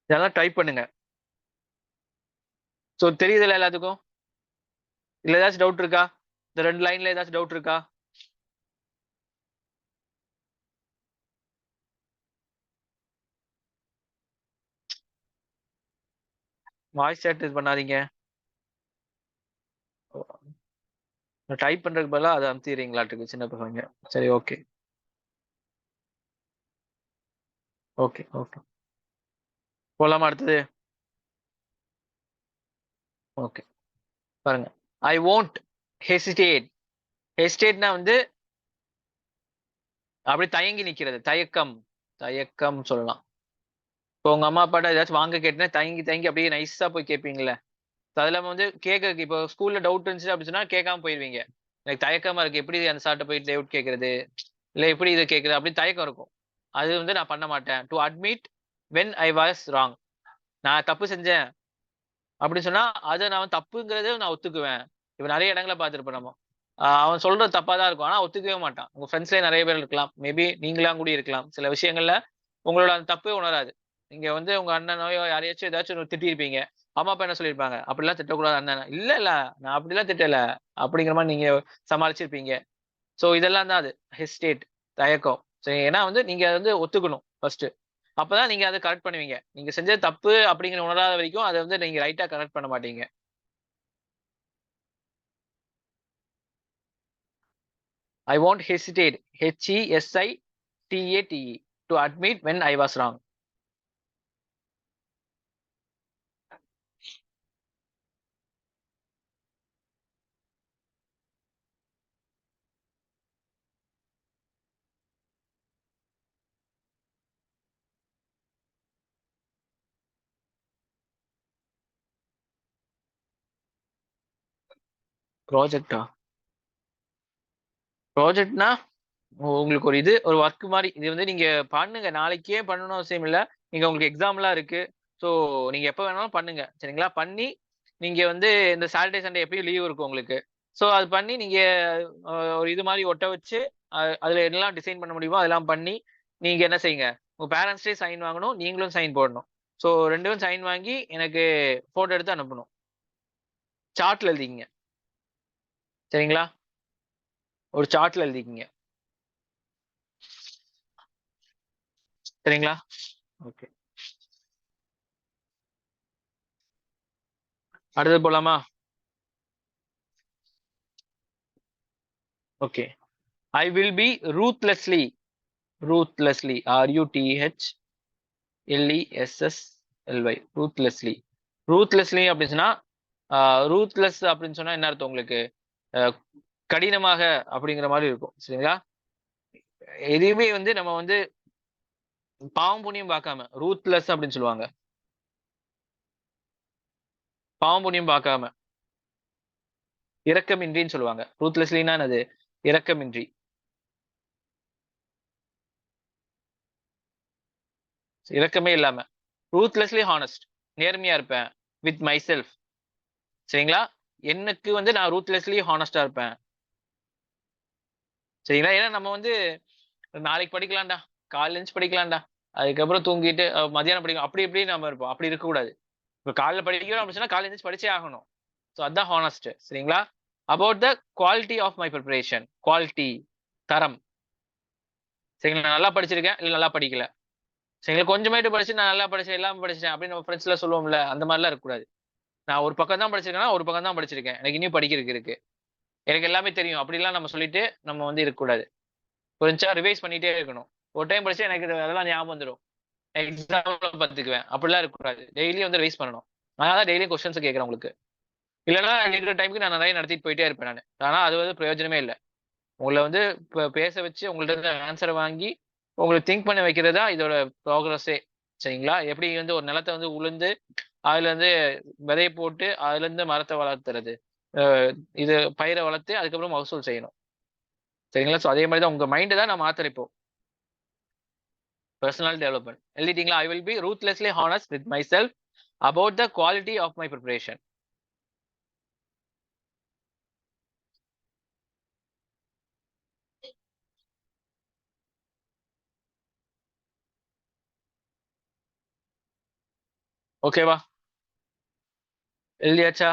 Speaker 1: இதெல்லாம் டைப் பண்ணுங்க. ஸோ தெரியுதுல்ல எல்லாத்துக்கும்? இல்ல ஏதாச்சும் டவுட் இருக்கா? இந்த 2 லைன்ல ஏதாச்சும் டவுட் இருக்கா? வாய்ஸ் சேட் இது பண்ணாதீங்க. டைப் பண்றதுக்கு பதிலா அதை அமுத்திடுறீங்களாட்டுக்கு சின்ன பசங்க. சரி, ஓகே ஓகே ஓகே. போலாமா அடுத்தது? ஓகே பாருங்க. ஐ won't hesitate. ஹெசிடேட்னா வந்து அப்படி தயங்கி நிக்கிறது, தயக்கம் சொல்லலாம். இப்போ உங்க அம்மா அப்பாட்ட ஏதாச்சும் வாங்க கேட்டுனா தயங்கி அப்படியே நைஸா போய் கேட்பீங்கல்ல. அது இல்லாம வந்து கேட்க இப்போ ஸ்கூல்ல டவுட் இருந்துச்சு அப்படின்னு சொன்னா கேட்காம போயிருவீங்க. எனக்கு தயக்கமா இருக்கு, எப்படி அந்த சார்ட்ட போய் டவுட் கேட்கறது, இல்ல எப்படி இதை கேட்கறது, அப்படி தயக்கம் இருக்கும். அது வந்து நான் பண்ண மாட்டேன். To admit when I was wrong. நான் தப்பு செஞ்சேன் அப்படின்னு சொன்னா அதை நான் தப்புங்கிறத நான் ஒத்துக்குவேன். இப்ப நிறைய இடங்களை பார்த்திருப்போம் நம்ம. அவன் சொல்றது தப்பா தான் இருக்கும், ஆனா ஒத்துக்கவே மாட்டான். உங்க ஃப்ரெண்ட்ஸ்லயே நிறைய பேர் இருக்கலாம், மேபி நீங்களாம் கூட இருக்கலாம். சில விஷயங்கள்ல உங்களோட அந்த தப்பே உணராது. நீங்க வந்து உங்க அண்ணனையோ யாரையாச்சும் ஏதாச்சும் திட்டிருப்பீங்க. அம்மா அப்பா என்ன சொல்லியிருப்பாங்க, அப்படிலாம் திட்டக்கூடாது அண்ணன். இல்ல நான் அப்படிலாம் திட்டல அப்படிங்கிற மாதிரி நீங்க சமாளிச்சிருப்பீங்க. சோ இதெல்லாம் தான் அது ஹெஸ்டேட், தயக்கம். சரி, ஏன்னா வந்து நீங்க வந்து ஒத்துக்கணும் ஃபர்ஸ்ட். அப்பதான் நீங்க அதை கரெக்ட் பண்ணுவீங்க. நீங்க செஞ்சது தப்பு அப்படிங்கிற உணராத வரைக்கும் அதை வந்து நீங்க ரைட்டா கரெக்ட் பண்ண மாட்டீங்க. ஐ won't hesitate, HESITATE, to admit when I was wrong. ப்ராஜெக்டா? ப்ராஜெக்ட்னா உங்களுக்கு ஒரு ஒரு ஒர்க் மாதிரி. இது வந்து நீங்க பண்ணுங்க. நாளைக்கே பண்ணணும்னு அவசியம் இல்ல. நீங்க உங்களுக்கு எக்ஸாம்லாம் இருக்கு. ஸோ நீங்க எப்ப வேணாலும் பண்ணுங்க. சரிங்களா? பண்ணி நீங்க வந்து இந்த சாட்டர்டே, சண்டே எப்பயும் லீவ் இருக்கும் உங்களுக்கு. ஸோ அது பண்ணி நீங்க ஒரு இது மாரி ஒட்ட வச்சு, அதுல என்னலாம் டிசைன் பண்ண முடியுமோ அதெல்லாம் பண்ணி, நீங்க என்ன செய்யுங்க, உங்க பேரண்ட்ஸ்ட்டயும் சைன் வாங்கணும். நீங்களும் சைன் போடணும். ஸோ 2 பேரும் சைன் வாங்கி எனக்கு ஃபோட்டோ எடுத்து அனுப்பணும். சார்ட்ல எழுதிக்கங்க. சரிங்களா? ஒரு சார்ட்ல எழுதிக்கங்க. சரிங்களா? ஓகே. அடுத்தது போலாமா? Okay. I will be ruthlessly, ruthlessly, RUTHLESSLY, ruthlessly. ruthlessly அப்படின்னு சொன்னா, ruthless அப்படின்னு சொன்னா என்ன அர்த்தம் உங்களுக்கு? அஹ் கடினமாக அப்படிங்கிற மாதிரி இருக்கும். சரிங்களா? எதையுமே வந்து நம்ம வந்து பாவம் புண்ணியம் பார்க்காம, ரூத்லெஸ் அப்படின்னு சொல்லுவாங்க. பாவம் புண்ணியம் பார்க்காம, இரக்கமின்றின்னு சொல்லுவாங்க. ரூத்லெஸ்லினா என்னது? இரக்கமின்றி. இரக்கமே இல்லாம. ரூத்லெஸ்லி ஹானஸ்ட். நேர்மையா இருப்பேன். With my self. சரிங்களா? எனக்கு வந்து நான் ரூத்லெஸ்லி ஹானஸ்ட்டா இருப்பேன். சரிங்களா? ஏன்னா நம்ம வந்து நாளைக்கு படிக்கலாம்டா, காலைல எந்திச்சு படிக்கலாம்டா, அதுக்கப்புறம் தூங்கிட்டு மதியானம் படிக்கலாம். அப்படி இப்படி நம்ம இருப்போம். அப்படி இருக்கக்கூடாது. இப்ப காலைல படிக்கிறோம் அப்படின்னு சொன்னா காலைல எந்திச்சு படிச்சே ஆகணும். ஸோ அதான் ஹானஸ்ட். சரிங்களா? About the quality of my preparation. Quality, தரம். சரிங்களா? நான் நல்லா படிச்சிருக்கேன், இல்ல நல்லா படிக்கல. சரிங்களா? கொஞ்சமாயிட்டு படிச்சு நான் நல்லா படிச்சேன், எல்லாமே படிச்சுட்டேன் அப்படின்னு நம்ம ஃப்ரெண்ட்ஸ்லாம் சொல்லுவோம்ல, அந்த மாதிரிலாம் இருக்கக்கூடாது. நான் ஒரு பக்கம் தான் படிச்சிருக்கேன்னா, ஒரு பக்கம் தான் படிச்சிருக்கேன். எனக்கு இன்னும் படிக்கிறதுக்கு இருக்கு. எனக்கு எல்லாமே தெரியும். அப்படிலாம் நம்ம சொல்லிட்டு நம்ம வந்து இருக்கக்கூடாது. புரிஞ்சா? ரிவைஸ் பண்ணிட்டே இருக்கணும். ஒரு டைம் படிச்சா எனக்கு அதெல்லாம் ஞாபகம் வந்துரும். எக்ஸாம்ல பாத்துக்குவேன். அப்படிலாம் இருக்கக்கூடாது. டெய்லியும் வந்து ரிவைஸ் பண்ணணும். அதனால தான் டெய்லியும் கொஸ்டின்ஸ் கேட்கிறேன் உங்களுக்கு. இல்லன்னா இருக்கிற டைம்க்கு நான் நிறைய நடத்திட்டு போயிட்டே இருப்பேன் நானு. ஆனா அது வந்து பிரயோஜனமே இல்ல. உங்கள வந்து பேச வச்சு உங்கள்ட்ட இருந்து ஆன்ஸர வாங்கி, உங்கள திங்க் பண்ண வைக்கிறது தான் இதோட ப்ராக்ரஸே. சரிங்களா? எப்படி வந்து ஒரு நிலத்த வந்து உழுந்து, அதுல இருந்து விதைய போட்டு, அதுல இருந்து மரத்த வளர்த்துறது. அ இது பயிர வளர்த்து அதுக்கப்புறம் மகசூல் செய்யணும். சரிங்களா? ஸோ அதே மாரி தான் உங்க மைண்ட தான் நான் மாத்துறேன் இப்போ. Personal development. எழுதிட்டீங்களா? I will be ruthlessly honest with my self about the quality of my preparation. ஓகேவா? எழுதியாச்சா?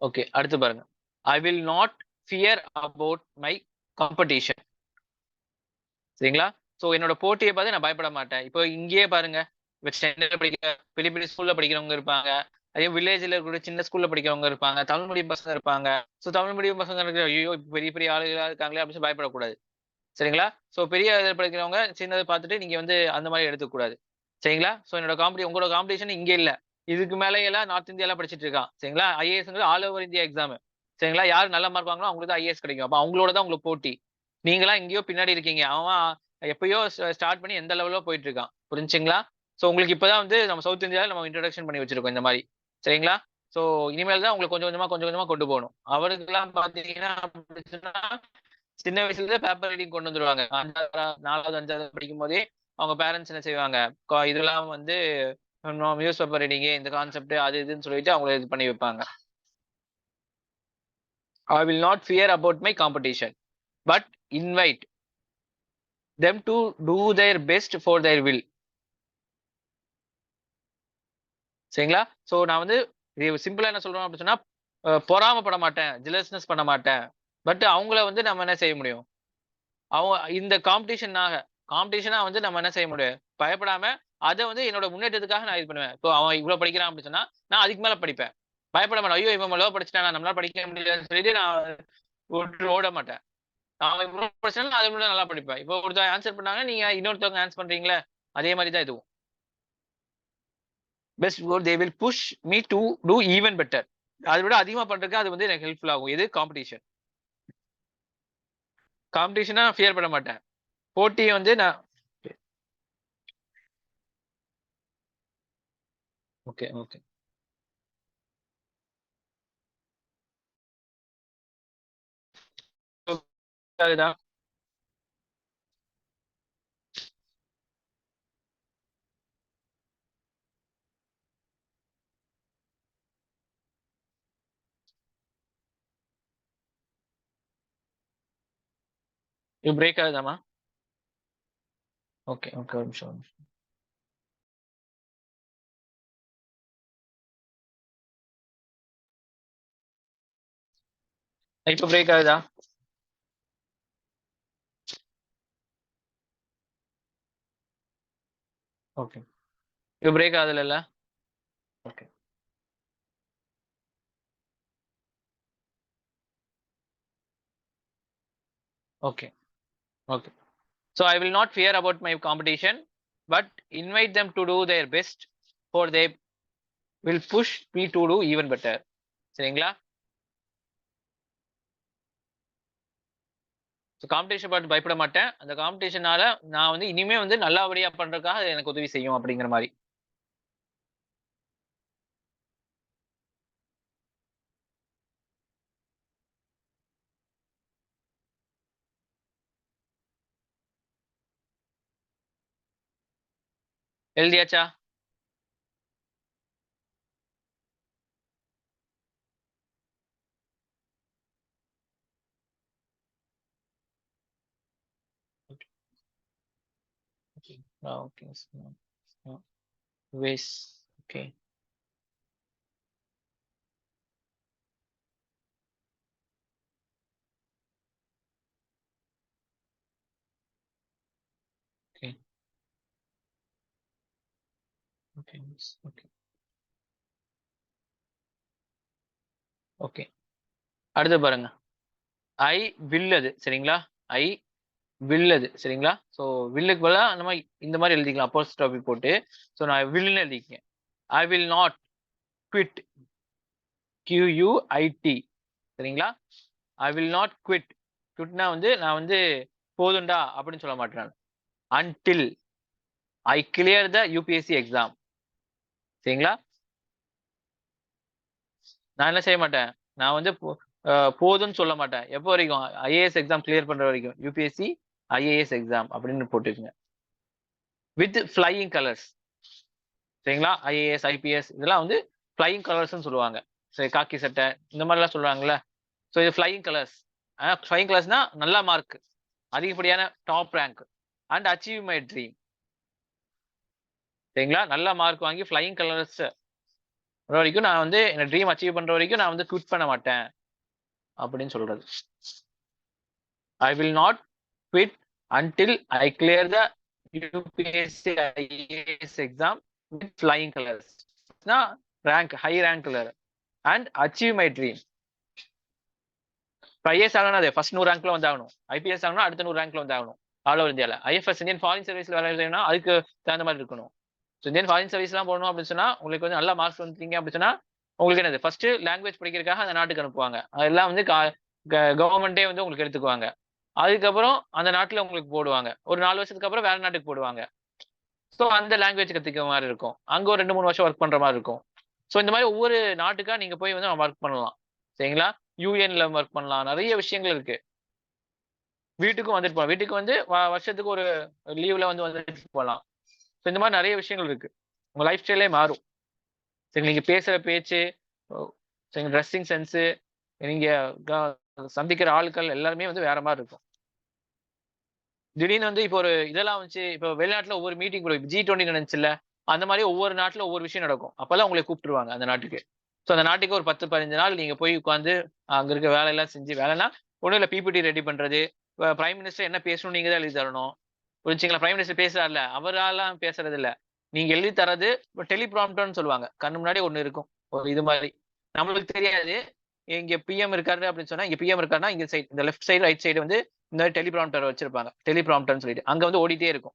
Speaker 1: ஓகே. அடுத்து பாருங்க. I will not fear about my competition. சரிங்களா? ஸோ என்னோட போட்டிய பார்த்து நான் பயப்பட மாட்டேன். இப்போ இங்கேயே பாருங்க. இப்ப சென்னையில படிக்கிற பெரிய பெரிய ஸ்கூல்ல படிக்கிறவங்க இருப்பாங்க. அதே வில்லேஜ்ல இருக்கக்கூடிய சின்ன ஸ்கூல்ல படிக்கிறவங்க இருப்பாங்க. தமிழ் மீடியம் பசங்க இருப்பாங்க. ஸோ தமிழ் மீடியம் பசங்க இருக்கிற ஐயோ! பெரிய பெரிய ஆளுகளா இருக்காங்களே அப்படின்னு சொல்லி பயப்படக்கூடாது. சரிங்களா? ஸோ பெரிய இதில படிக்கிறவங்க சின்னத பார்த்துட்டு நீங்க வந்து அந்த மாரி எடுத்துக்கக்கூடாது. சரிங்களா? ஸோ என்னோட உங்களோட காம்படிஷன் இங்க இல்ல. இதுக்கு மேல எல்லாம் நார்த் இந்தியால படிச்சுட்டு இருக்கான். சரிங்களா? ஐஏஎஸ்ங்கிறது ஆல் ஓவர் இந்தியா எக்ஸாம். சரிங்களா? யார் நல்ல மார்க் வாங்குறாங்களோ அவங்களுக்கு தான் ஐஏஎஸ் கிடைக்கும். அப்ப அவங்களோட தான் உங்களுக்கு போட்டி. நீங்கலாம் எங்கேயோ பின்னாடி இருக்கீங்க. அவன் எப்பயோ ஸ்டார்ட் பண்ணி எந்த லெவலோ போயிட்டு இருக்கான். புரிஞ்சுச்சுங்களா? ஸோ உங்களுக்கு இப்ப தான் வந்து நம்ம சவுத் இந்தியால நம்ம இன்ட்ரோடக்ஷன் பண்ணி வச்சிருக்கோம் இந்த மாரி. சரிங்களா? ஸோ இனிமேல் தான் உங்கள கொஞ்சம் கொஞ்சமா, கொஞ்சம் கொஞ்சமா கொண்டு போணும். அவருக்கெல்லாம் பார்த்தீங்கன்னா அப்படி சொன்னா சின்ன வயசுலயே பேப்பர் ரீடிங் கொண்டு வந்துருவாங்க. 4வது, 5வது படிக்கும்போதே அவங்க பேரண்ட்ஸ் என்ன செய்வாங்க, இதெல்லாம் வந்து நியூஸ் பேப்பர் ரீடிங் இந்த கான்செப்ட் அது இதுன்னு சொல்லிட்டு அவங்கள இது பண்ணி வைப்பாங்க. ஐ will not fear about my competition. But invite them to do their best for their will. சரிங்களா? சோ நான் வந்து சிம்பிளா என்ன சொல்றோம் அப்படின்னு சொன்னா, பொறாமைப்பட மாட்டேன், ஜெலஸ்னஸ் பண்ண மாட்டேன். பட் அவங்கள வந்து நம்ம என்ன செய்ய முடியும்? அவங்க இந்த காம்படிஷனா வந்து நம்ம என்ன செய்ய முடியும்? பயப்படாம அத வந்து என்னோட முன்னேற்றத்துக்காக நான் இது பண்ணுவேன். இப்போ அவன் இவ்வளவு படிக்கிறான் அப்படின்னு சொன்னா, நான் அதுக்கு மேல படிப்பேன். பயப்பட மாட்டேன். ஐயோ! இவன் லோ படிச்சுட்டானா, நம்மளால படிக்க முடியாதுன்னு சொல்லிட்டு நான் விட்டு ஓட மாட்டேன். அவன் இவ்ளோ படிச்சாலும் நான் அதை விட நல்லா படிப்பேன். இப்போ ஒருத்தவங்க ஆன்சர் பண்ணாங்க, நீங்க இன்னொருத்தவங்க ஆன்சர் பண்றீங்கல்ல, அதே மாரி தான் இதுவும். Best score they will push me to do even better. அதை விட அதிகமா பண்றதுக்கு அது வந்து எனக்கு ஹெல்ப்ஃபுல் ஆகும். எது? காம்படிஷன். காம்படிஷனா ஃபியர் பண்ண மாட்டேன். போட்டிய வந்து நான் ஓகே, ஓகே. அதுதான். இது பிரேக் ஆகுதாம்மா? Okay, okay. ஒரு நிமிஷம், ஒரு நிமிஷம். இப்ப பிரேக் ஆகுதா? ஓகே. இப்ப பிரேக் ஆகுதுல்ல? Okay, okay, okay. So I will not fear about my competition, but invite them to do their best, for they will push me to do even better. சரிங்களா? So competition பார்த்து பயப்பட மாட்டேன். அந்த காம்படிஷனால நான் வந்து இனிமே வந்து நல்லபடியா பண்றதுக்காக அது எனக்கு உதவி செய்யும் அப்படிங்கிற மாரி. எழுதியாச்சா? Okay, okay. ஓகே. வேஸ். Okay, okay, okay, okay, okay. அடுத்து பாருங்க. ஐ வில் அது சரிங்களா? ஐ வில் அது சரிங்களா? ஸோ வில்லுக்கு பதிலா நம்ம இந்த மாரி எழுதிக்கலாம். அப்போஸ்ட்ரோபி போட்டு. ஸோ நான் வில்லுன்னு எழுதிக்கேன். I will not quit. QUIT சரிங்களா? I will not quit. குவிட்னா வந்து நான் வந்து போதும்டா அப்படின்னு சொல்ல மாட்டேன் நானு. Until I clear the UPSC exam. சரிங்களா? நான் என்ன செய்ய மாட்டேன். நான் வந்து போதும்ன்னு சொல்ல மாட்டேன். எப்போ வரைக்கும்? ஐஏஎஸ் எக்ஸாம் கிளியர் பண்ற வரைக்கும். யுபிஎஸ்சி ஐஏஎஸ் எக்ஸாம் அப்படின்னு போட்டுக்கங்க. With flying colours. சரிங்களா? ஐஏஎஸ், ஐபிஎஸ் இதெல்லாம் வந்து ஃப்ளையிங் கலர்ஸ்ன்னு சொல்லுவாங்க. சரி காக்கி சட்டை இந்த மாதிரிலாம் சொல்லுவாங்கல்ல. ஸோ இது ஃப்ளையிங் கலர்ஸ். ஃப்ளையிங் கலர்ஸ்னா நல்ல மார்க். அதிகப்படியான top rank and achieve my dream. சரிங்களா? நல்ல மார்க் வாங்கி ஃப்ளையிங் கலர்ஸ் வரைக்கும் நான் வந்து என் ட்ரீம் அச்சீவ் பண்ற வரைக்கும் நான் வந்து குவிட் பண்ண மாட்டேன் அப்படின்னு சொல்றது. ஐ will not quit until I clear the UPSC IAS exam with flying colours. Rank high rank colour and achieve my dream. இப்போ ஐஏஎஸ் ஆகணும் அது ஃபர்ஸ்ட் 100 ரேங்க்ல வந்து ஆகணும். ஐபிஎஸ் ஆகணும் அடுத்த 100 ரேங்க்ல வந்து ஆகணும். ஆல் ஓவர் இந்தியாவில் ஐஎஃப்எஸ் இந்தியன் ஃபாரின் சர்வீஸ்ல வேலை செய்யணும்னா அதுக்கு தகுந்த மாதிரி இருக்கணும். ஸோ இந்தியன் ஃபாரின் சர்வீஸ்லாம் போகணும் அப்படின்னு சொன்னா உங்களுக்கு வந்து நல்ல மார்க்ஸ் வந்துட்டீங்க அப்படின்னு சொன்னா உங்களுக்கு என்னது ஃபர்ஸ்ட் லாங்குவேஜ் படிக்கிறதுக்காக அந்த நாட்டுக்கு அனுப்புவாங்க. அதெல்லாம் வந்து கவர்மெண்டே வந்து உங்களுக்கு எடுத்துக்குவாங்க. அதுக்கப்புறம் அந்த நாட்டுல உங்களுக்கு போடுவாங்க. ஒரு 4 வருஷத்துக்கு அப்புறம் வேற நாட்டுக்கு போடுவாங்க. ஸோ அந்த லாங்குவேஜ் கத்துக்கிற மாதிரி இருக்கும். அங்க ஒரு 2, 3 வருஷம் ஒர்க் பண்ற மாதிரி இருக்கும். ஸோ இந்த மாதிரி ஒவ்வொரு நாட்டுக்கா நீங்க போய் வந்து ஒர்க் பண்ணலாம். சரிங்களா? யூஎன்ல ஒர்க் பண்ணலாம். நிறைய விஷயங்கள் இருக்கு. வீட்டுக்கும் வந்துட்டு போகலாம். வீட்டுக்கு வந்து வருஷத்துக்கு ஒரு லீவ்ல வந்து வந்துட்டு போகலாம். ஸோ இந்த மாதிரி நிறைய விஷயங்கள் இருக்கு. உங்க லைஃப் ஸ்டைலே மாறும். சரி நீங்க பேசுற பேச்சு, சரி ட்ரெஸ்ஸிங் சென்ஸு, நீங்க சந்திக்கிற ஆட்கள் எல்லாருமே வந்து வேற மாதிரி இருக்கும். திடீர்னு வந்து இப்போ ஒரு இதெல்லாம் வச்சு இப்போ வெளிநாட்டுல ஒவ்வொரு மீட்டிங் கூட G20 நடந்துச்சுல்ல, அந்த மாதிரி ஒவ்வொரு நாட்டுல ஒவ்வொரு விஷயம் நடக்கும். அப்பல்லாம் உங்களை கூப்பிட்டுருவாங்க அந்த நாட்டுக்கு. ஸோ அந்த நாட்டுக்கு ஒரு 10, 15 நாள் நீங்க போய் உட்கார்ந்து அங்க இருக்க வேலையெல்லாம் செஞ்சு வேலைன்னா ஒண்ணும் இல்ல பிபிடி ரெடி பண்றது. பிரைம் மினிஸ்டர் என்ன பேசணும்னு நீங்க தான் எழுதி தரணும். புரிஞ்சுங்களா? பிரைம் மினிஸ்டர் பேசுறார்ல, அவராலாம் பேசுறது இல்ல. நீங்க எழுதி தர்றது டெலிபிராம்ப்டர்ன்னு சொல்லுவாங்க. கண்ணு முன்னாடி ஒண்ணு இருக்கும். ஒரு இது மாரி. நம்மளுக்கு தெரியாது. இங்க பிஎம் இருக்காரு அப்படின்னு சொன்னா, இங்க பிஎம் இருக்காருன்னா, இங்க சைடு இந்த லெஃப்ட் சைடு, ரைட் சைடு வந்து இந்த டெலிபிராம்ப்டர் வச்சிருப்பாங்க. டெலிபிராம்ப்டர்ன்னு சொல்லிட்டு. அங்க வந்து ஓடிட்டே இருக்கும்.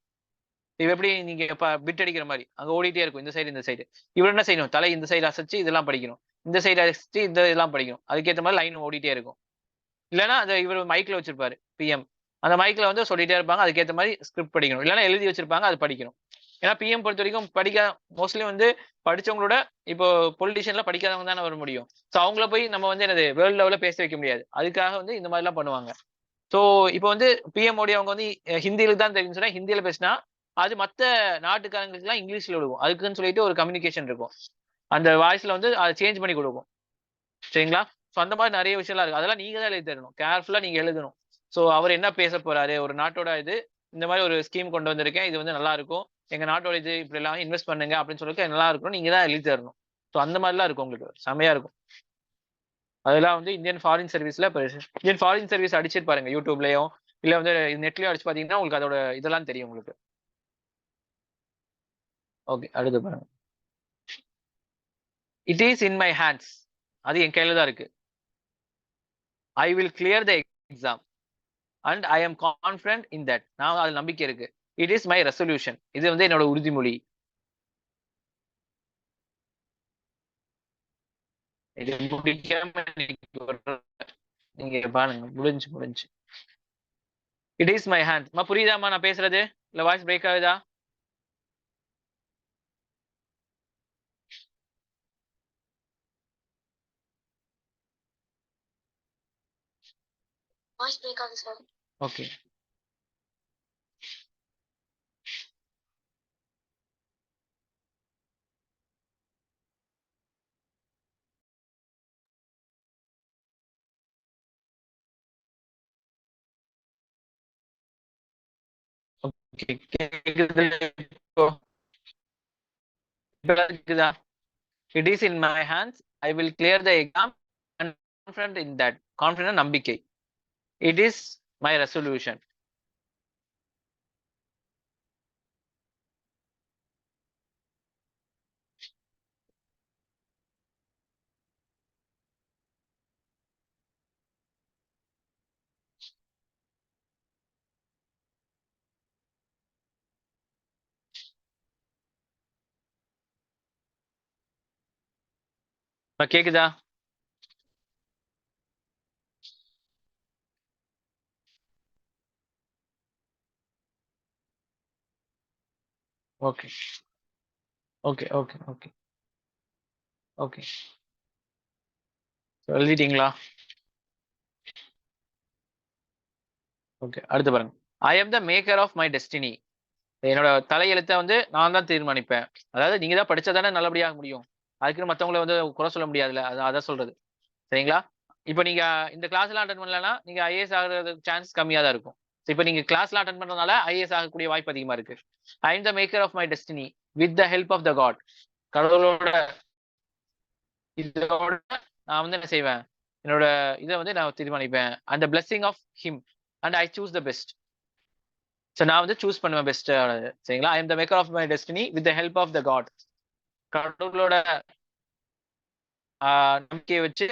Speaker 1: இது எப்படி நீங்க பிட் அடிக்கிற மாரி. அங்க ஓடிட்டே இருக்கும். இந்த சைடு, இந்த சைடு. இவர் என்ன செய்யணும்? தலை இந்த சைடு அசைச்சு இதெல்லாம் படிக்கணும். இந்த சைடு அசைச்சு இந்த இதெல்லாம் படிக்கணும். அதுக்கேத்த மாரி லைன் ஓடிட்டே இருக்கும். இல்லன்னா அத இவரு மைக்ல வச்சிருப்பாரு பிஎம். அந்த மைக்ல வந்து சொல்லிட்டே இருப்பாங்க. அதுக்கேத்த மாரி ஸ்கிரிப்ட் படிக்கணும். இல்லன்னா எழுதி வச்சிருப்பாங்க. அது படிக்கணும். ஏன்னா பிஎம் பொறுத்தவரைக்கும் மோஸ்ட்லி வந்து படிச்சவங்களோட இப்போ பொலிட்டிஷியன்லாம் படிக்காதவங்க தானே வர முடியும். ஸோ அவங்கள போய் நம்ம வந்து என்னது வேர்ல்ட் லெவல்ல பேச வைக்க முடியாது. அதுக்காக வந்து இந்த மாரிலாம் பண்ணுவாங்க. ஸோ இப்போ வந்து பிஎம் மோடி அவங்க வந்து ஹிந்தியில தான் தெரியும்னு சொன்னா ஹிந்தியில பேசினா, அது மத்த நாட்டுக்காரங்களுக்குலாம் இங்கிலீஷ்ல விழுகும். அதுக்குன்னு சொல்லிட்டு ஒரு கம்யூனிகேஷன் இருக்கும். அந்த வாய்ஸ்ல வந்து அத சேஞ்ச் பண்ணி குடுக்கும். சரிங்களா? ஸோ அந்த மாரி நெறைய விஷயம்லாம் இருக்கு. அதெல்லாம் நீங்க தான் எழுதி தரணும். கேர்ஃபுல்லா நீங்க எழுதணும். ஸோ அவரு என்ன பேசப் போறாரு? ஒரு நாட்டோட இது, இந்த மாரி ஒரு ஸ்கீம் கொண்டு வந்திருக்கேன். இது வந்து நல்லா இருக்கும். எங்க நாட்டோட இது இப்படிலாம் இன்வெஸ்ட் பண்ணுங்க அப்படின்னு சொல்லிட்டு நல்லா இருக்கும். நீங்க தான் எழுதி தரணும். ஸோ அந்த மாரிலாம் இருக்கும் உங்களுக்கு. செம்மையா இருக்கும். அதெல்லாம் வந்து இந்தியன் ஃபாரின் சர்வீஸ்ல இந்தியன் ஃபாரின் சர்வீஸ் அடிச்சு பாருங்க யூடியூப்லயும், இல்ல வந்து நெட்லயும் அடிச்சு பார்த்தீங்கன்னா, உங்களுக்கு அதோட இதெல்லாம் தெரியும் உங்களுக்கு. ஓகே. அடுத்து பாருங்க. It is in my hands. அது என் கையில தான் இருக்கு. I will clear the exam. And I am confident in that. நான் அதுல நம்பிக்கை இருக்கு. It is my resolution. இது வந்து என்னோட உறுதிமொழி. இது முடிக்காம நீங்க பாருங்க. முடிஞ்சு. It is my hand. புரியுதாம்மா நான் பேசுறது? இல்ல வாய்ஸ் பிரேக் ஆகுதா? வாய்ஸ் பிரேக் ஆகுது சார். ஓகே. ஓகே. கேக்குது இப்போ? இப்ப கேக்குதா? It is in my hands. I will clear the exam and confident in that. Confident நம்பிக்கை. It is my resolution. கேக்குதா? ஓகே. ஓகே. ஓகே. எழுதிட்டீங்களா? ஓகே. அடுத்து பாருங்க. I am the maker of my destiny. என்னோட தலையெழுத்த வந்து நான் தான் தீர்மானிப்பேன். அதாவது நீங்க தான் படிச்சா தானே நல்லபடியாக முடியும். அதுக்குன்னு மத்தவங்கள வந்து குறை சொல்ல முடியாதுல்ல. அதான் சொல்றது. சரிங்களா? இப்ப நீங்க இந்த கிளாஸ்லாம் அட்டெண்ட் பண்ணலன்னா, நீங்க ஐஏஎஸ் ஆகுறதுக்கு சான்ஸ் கம்மியா தான் இருக்கும். இப்ப நீங்க கிளாஸ்லாம் அட்டெண்ட் பண்றதுனால ஐஏஎஸ் ஆகக்கூடிய வாய்ப்பு அதிகமா இருக்கு. I am the maker of my destiny with the help of the God. கடவுளோட இதோட நான் வந்து என்ன செய்வேன்? என்னோட இத வந்து நான் தீர்மானிப்பேன். And the blessing of him and I choose the best. So நான் வந்து சூஸ் பண்ணுவேன் பெஸ்ட் ஆனது. சரிங்களா? I am the maker of my destiny with the help of the God. கடவுளோட நம்பிக்கைய வச்சு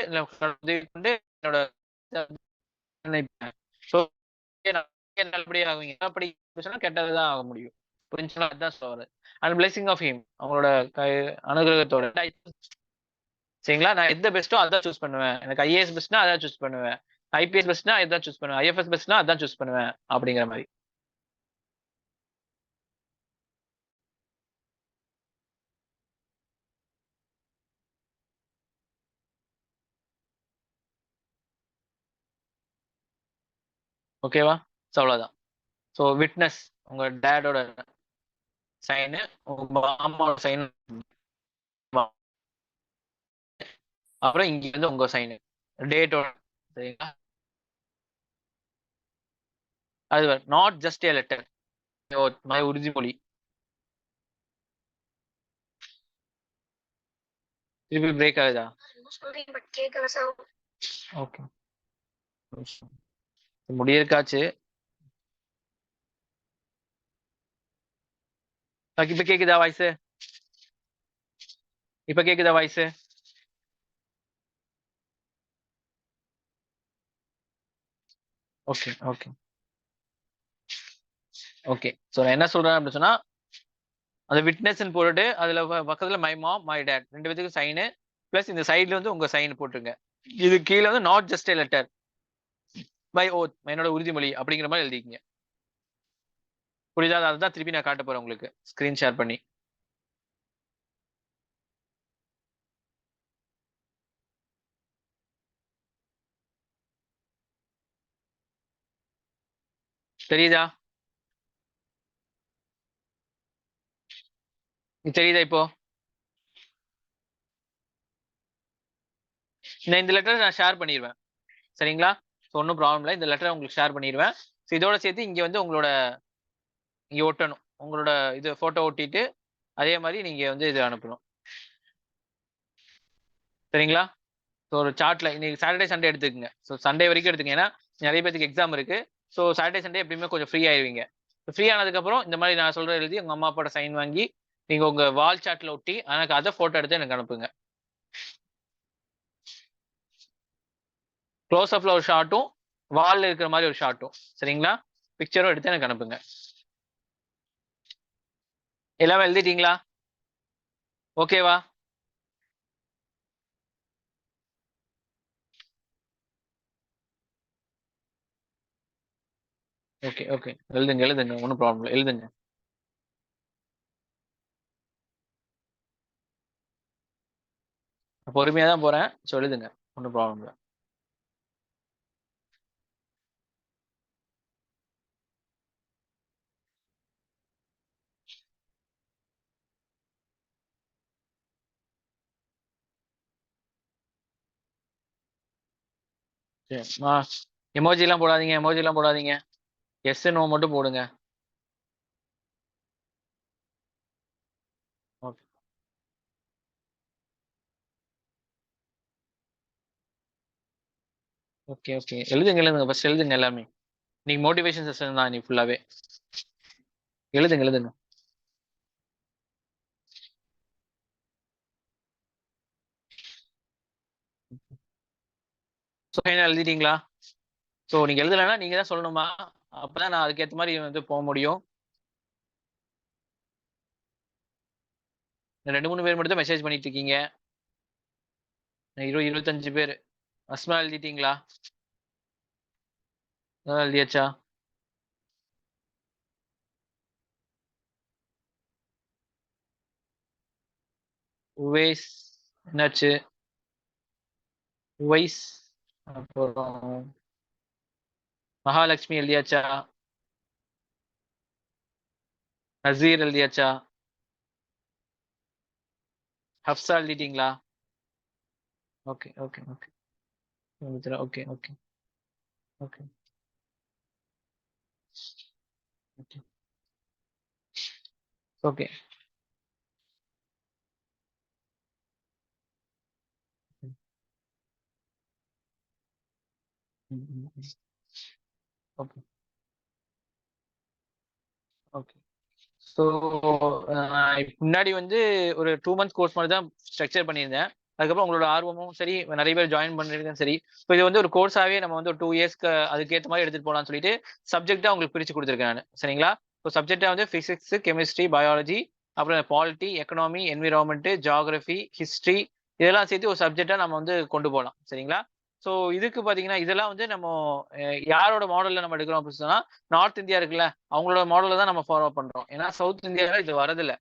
Speaker 1: உதவி கொண்டு என்னோட நினைப்பேன். ஸோ நல்லபடியா ஆகுவீங்க. அப்படி சொன்னா கெட்டது தான் ஆக முடியும். புரிஞ்சுங்களா? அதுதான் சொல்ல வரேன். And blessing of him. அவங்களோட அனுகிரகத்தோட. சரிங்களா? நான் எது பெஸ்ட்டோ அதான் சூஸ் பண்ணுவேன். எனக்கு ஐஏஎஸ் பெஸ்ட்னா அதான் சூஸ் பண்ணுவேன். ஐபிஎஸ் பெஸ்ட்னா இதான் சூஸ் பண்ணுவேன். ஐஎஃப்எஸ் பெஸ்ட்னா அதான் சூஸ் பண்ணுவேன். அப்படிங்கிற மாரி. ஓகேவா? ஸோ அவ்வளோதான். ஸோ விட்னஸ் உங்க டாடோட சைனு, உங்க மாமாவோட சைன், அப்புறம் இங்க வந்து உங்க சைனு. டேட்டோட. சரிங்களா? அது நாட் ஜஸ்ட் ஏ லெட்டர். உறுதிமொழி. திருப்பி பிரேக் ஆகுதா? ஓகே, முடியிருக்காச்சு. இப்ப கேக்குதா வாய்ஸ்? இப்ப கேக்குதா voice? Okay okay okay. So நான் என்ன சொல்றேன் அப்படின்னு சொன்னா, அந்த விட்னஸ் போட்டுட்டு அதுல பக்கத்துல மை மாம் மை டேட் 2 பேத்துக்கும் சைனு பிளஸ் இந்த சைடுல வந்து உங்க சைன் போட்டுருங்க. இது கீழே வந்து not just a letter by oath, என்னோட உறுதிமொழி அப்படிங்கிற மாதிரி எழுதிக்கிங்க. புரியுதா? அதுதான் திருப்பி நான் காட்ட போறேன் உங்களுக்கு ஸ்கிரீன் ஷேர் பண்ணி. தெரியுதா? தெரியுதா இப்போ? இந்த லெட்டர் நான் ஷேர் பண்ணிடுவேன். சரிங்களா? ஒன்றும் ப்ராப்ளம் இல்லை. இந்த லெட்டரை உங்களுக்கு ஷேர் பண்ணிடுவேன். ஸோ இதோட சேர்த்து இங்க வந்து உங்களோட இங்க ஒட்டணும். உங்களோட இது போட்டோ ஒட்டிட்டு அதே மாதிரி நீங்க வந்து இது அனுப்பணும். சரிங்களா? ஸோ ஒரு சார்ட்ல இன்னைக்கு சாட்டர்டே சண்டே எடுத்துக்கங்க. ஸோ சண்டே வரைக்கும் எடுத்துங்க. ஏன்னா நிறைய பேருக்கு எக்ஸாம் இருக்கு. ஸோ சாட்டர்டே சண்டே எப்படியுமே கொஞ்சம் ஃப்ரீ ஆயிருவீங்க. ஃப்ரீ ஆனதுக்கு அப்புறம் இந்த மாதிரி நான் சொல்ற எழுதி உங்க அம்மா அப்பாவோட சைன் வாங்கி நீங்க உங்க வால் சாட்ல ஒட்டி எனக்கு அதை போட்டோ எடுத்து எனக்கு அனுப்புங்க. க்ளோஸ் அப்ல ஒரு ஷாட்டும் வால்ல இருக்கிற மாதிரி ஒரு ஷாட்டும், சரிங்களா? பிக்சரும் எடுத்து எனக்கு அனுப்புங்க. எல்லாமே எழுதிட்டீங்களா? ஓகேவா? ஓகே ஓகே, எழுதுங்க எழுதுங்க, ஒன்றும் ப்ராப்ளம் இல்லை, எழுதுங்க. பொறுமையா தான் போறேன். ஸோ எழுதுங்க, ஒன்றும் ப்ராப்ளம் இல்லை. எமோஜி எல்லாம் போடாதீங்க, எமோஜி எல்லாம் போடாதீங்க. எஸ் நோ மட்டும் போடுங்க. ஓகே ஓகே ஓகே, எழுதுங்க எழுதுங்க, ஃபர்ஸ்ட் எழுதுங்க எல்லாமே. நீங்க மோட்டிவேஷன் செஷன் தான் நீ ஃபுல்லாவே. எழுதுங்க எழுதுங்க. ஸோ என்ன எழுதிட்டீங்களா? ஸோ நீங்க எழுதலைன்னா நீங்க தான் சொல்லணுமா? அப்பதான் நான் அதுக்கேற்ற மாதிரி வந்து போக முடியும். 2 3 பேர் மட்டும் தான் மெசேஜ் பண்ணிட்டு இருக்கீங்க. 25 பேர். அஸ்மா எழுதிட்டீங்களா? எழுதியாச்சா? உவேஸ் என்னாச்சு? உவைஸ், அப்புறம் மகாலட்சுமி எழுதியாச்சா? நசீர் எழுதியாச்சா? ஹப்சா எழுதிட்டீங்களா? Okay okay okay okay okay okay okay okay okay okay. So முன்னாடி வந்து ஒரு 2 மந்த்ஸ் கோர்ஸ் மாதிரி தான் ஸ்ட்ரக்சர் பண்ணியிருந்தேன். அதுக்கப்புறம் உங்களோட ஆர்வமும் சரி, நிறைய பேர் ஜாயின் பண்ணிருக்கேன் சரி. இப்போ இது வந்து ஒரு கோர்ஸாவே நம்ம வந்து ஒரு 2 இயர்ஸ்க்கு அதுக்கேற்ற மாதிரி எடுத்துட்டு போகலாம்னு சொல்லிட்டு சப்ஜெக்டா உங்களுக்கு பிரிச்சு கொடுத்துருக்கேன் நான். சரிங்களா? ஸோ சப்ஜெக்டா வந்து பிசிக்ஸ், கெமிஸ்ட்ரி, பயாலஜி, அப்புறம் polity, economy, environment, geography, history, இதெல்லாம் சேர்த்து ஒரு சப்ஜெக்டா நம்ம வந்து கொண்டு போகலாம். சரிங்களா? ஸோ இதுக்கு பாத்தீங்கன்னா இதெல்லாம் வந்து நம்ம யாரோட மாடல்ல நம்ம எடுக்கிறோம் அப்படின்னு சொன்னா, நார்த் இந்தியா இருக்குல்ல, அவங்களோட மாடல தான் நம்ம ஃபாலோ பண்றோம். ஏன்னா சவுத் இந்தியாவில் இது வரதில்ல.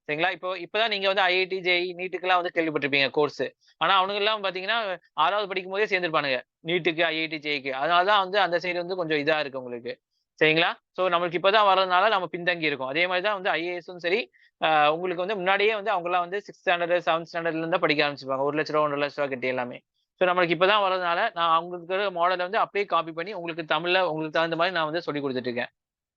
Speaker 1: சரிங்களா? இப்பதான் நீங்க வந்து ஐஐடி, ஜேஇ, நீட்டுக்கெல்லாம் வந்து கேள்விப்பட்டிருப்பீங்க கோர்ஸ். ஆனா அவனுங்க எல்லாம் பாத்தீங்கன்னா 6வது படிக்கும் போதே சேர்ந்திருப்பானுங்க நீட்டுக்கு, ஐஐடி, ஜேஇக்கு. அதனாலதான் வந்து அந்த சைடு வந்து கொஞ்சம் இதா இருக்கு உங்களுக்கு. சரிங்களா? சோ நம்மளுக்கு இப்பதான் வர்றதுனால நம்ம பின்தங்கி இருக்கோம். அதே மாதிரி தான் வந்து ஐஏஎஸும் சரி, உங்களுக்கு வந்து முன்னாடியே வந்து அவங்க எல்லாம் வந்து 6th ஸ்டாண்டர்ட் 7th ஸ்டாண்டர்ட்ல இருந்தா படிக்க ஆரம்பிச்சிருப்பாங்க. 1 லட்ச ரூபா 1.5 லட்ச ரூபா கட்டி எல்லாமே. ஸோ நம்மளுக்கு இப்பதான் வரதுனால நான் அவங்களுக்கு மாடலை வந்து அப்படியே காப்பி பண்ணி உங்களுக்கு தமிழ்ல உங்களுக்கு தகுந்த மாதிரி நான் வந்து சொல்லி கொடுத்துட்டு இருக்கேன்.